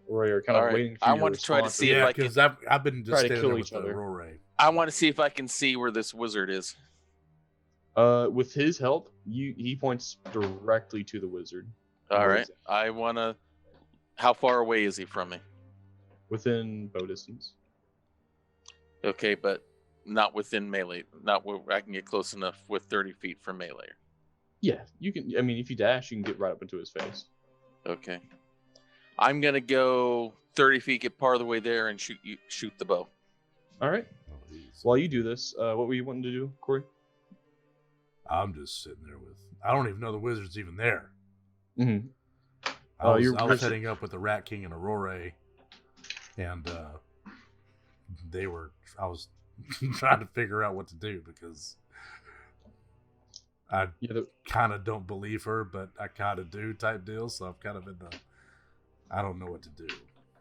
Rory are kind All of right. waiting for I you want to try to respond see if Yeah, I can. because I've been try just to standing kill there each with the other. Roray. I want to see if I can see where this wizard is. With his help, he points directly to the wizard. All right. I want to. How far away is he from me? Within bow distance. Okay, but not within melee. Not where I can get close enough with 30 feet from melee. Yeah, you can. I mean, if you dash, you can get right up into his face. Okay. I'm gonna go 30 feet, get part of the way there, and shoot the bow. All right. Oh, geez. While you do this, what were you wanting to do, Corey? I'm just sitting there with. I don't even know the wizard's even there. Mm-hmm. I was heading up with the Rat King and Aurora, and they were. I was trying to figure out what to do because I kind of don't believe her, but I kind of do type deal. So I'm kind of in the. I don't know what to do.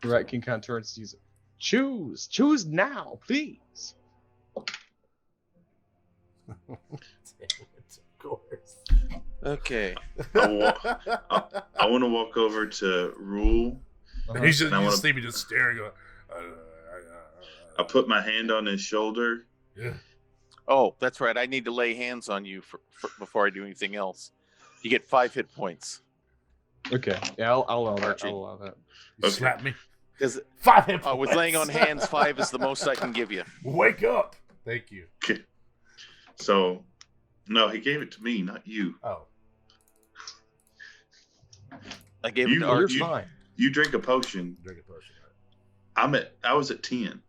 The Rat King kind of turns to you. Choose now, please. Damn it, of course. Okay. I want to walk over to Rule. He's just see me just staring. I put my hand on his shoulder. Yeah. Oh, that's right. I need to lay hands on you for before I do anything else. You get 5 hit points. Okay. Yeah, I'll allow that. Archie. I'll allow that. You slap me. Because 5 hit points. with laying on hands, 5 is the most I can give you. Wake up. Thank you. Okay. So, no, he gave it to me, not you. Oh. I gave it to You're Archie. fine. You drink a potion. Drink a potion. Right? I was at 10.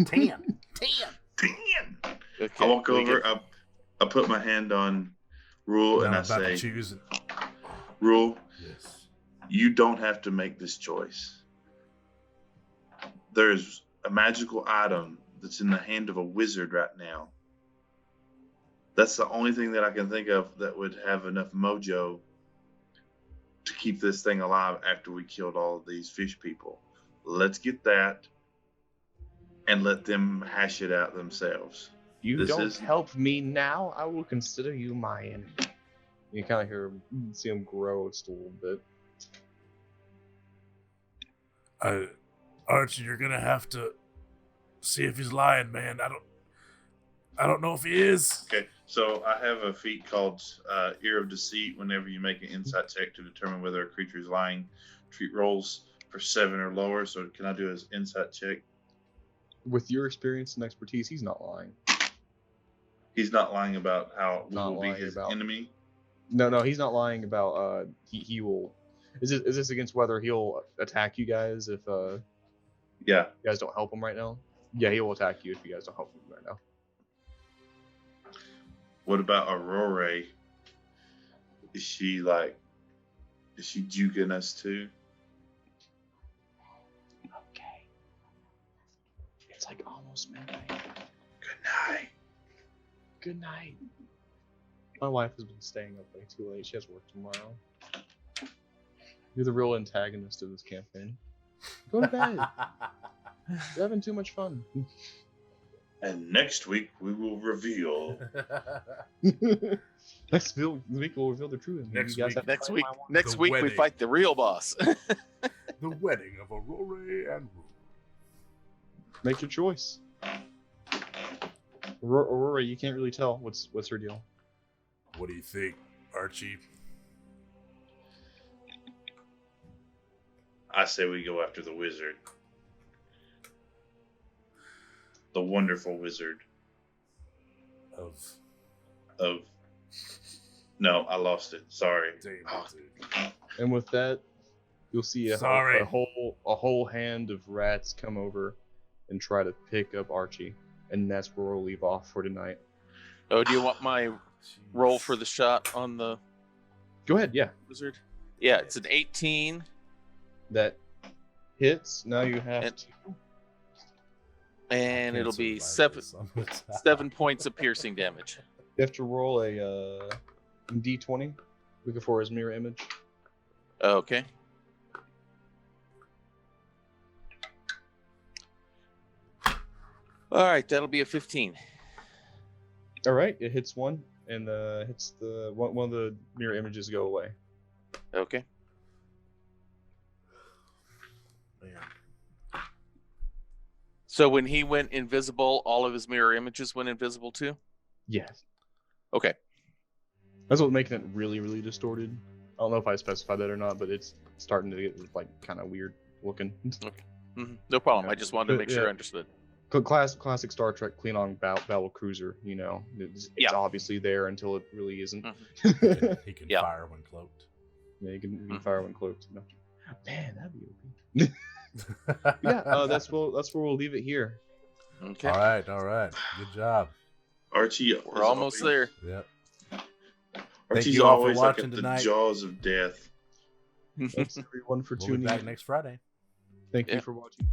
10. 10. Okay. I walk over. I put my hand on Rule and I I'm about say, to choose it. Rule, Yes. you don't have to make this choice. There's a magical item that's in the hand of a wizard right now. That's the only thing that I can think of that would have enough mojo to keep this thing alive after we killed all of these fish people. Let's get that and let them hash it out themselves. You don't help me now, I will consider you my enemy. You kind of see him grow just a little bit. Archie, you're gonna have to see if he's lying, man. I don't know if he is. Okay, so I have a feat called Ear of Deceit. Whenever you make an insight check to determine whether a creature is lying, treat rolls for 7 or lower. So can I do his insight check? With your experience and expertise, he's not lying. He's not lying about how we Not will be lying his about- enemy. No, he's not lying about he will. Is this against whether he'll attack you guys if Yeah. you guys don't help him right now? Yeah, he will attack you if you guys don't help him right now. What about Aurora? Is she juking us too? Okay. It's like almost midnight. Good night. Good night. My wife has been staying up way too late. She has work tomorrow. You're the real antagonist of this campaign. Go to bed. You're having too much fun. And next week we will reveal. Next week we'll reveal the truth. Next You guys week. have to Next fight week, my wife. next The week we wedding. fight the real boss. The wedding of Aurora and Rue. Make your choice. Aurora, you can't really tell what's her deal. What do you think, Archie? I say we go after the wizard. The wonderful wizard Of No, I lost it. Sorry. damn, dude. And with that, you'll see a Sorry. whole hand of rats come over and try to pick up Archie, and that's where we'll leave off for tonight. Oh, do you want my roll for the shot on the Go ahead, yeah. wizard? Yeah, it's an 18. That hits. Now you have And- to. And I it'll can't be survive 7 this. 7 points of piercing damage. You have to roll a d20, looking for his mirror image. Okay. All right, that'll be a 15. All right, it hits one, and hits the one of the mirror images go away. Okay. Man. So when he went invisible, all of his mirror images went invisible too? Yes. Okay. That's what's making it really, really distorted. I don't know if I specified that or not, but it's starting to get like kind of weird looking. No problem. Yeah. I just wanted to make sure Yeah. I understood. Classic Star Trek Klingon battle cruiser. You know, it's Yeah. obviously there until it really isn't. He can Yeah. fire when cloaked. Yeah, you can fire when cloaked. You know? Man, that'd be OP. Yeah, that's where we'll leave it here. Okay. All right. Good job. Archie, We're almost there. Yep. Thank Archie's you all for always like watching at the tonight. jaws of death. Thanks everyone for We'll be tuning back in. next Friday. Thank Yeah. you for watching.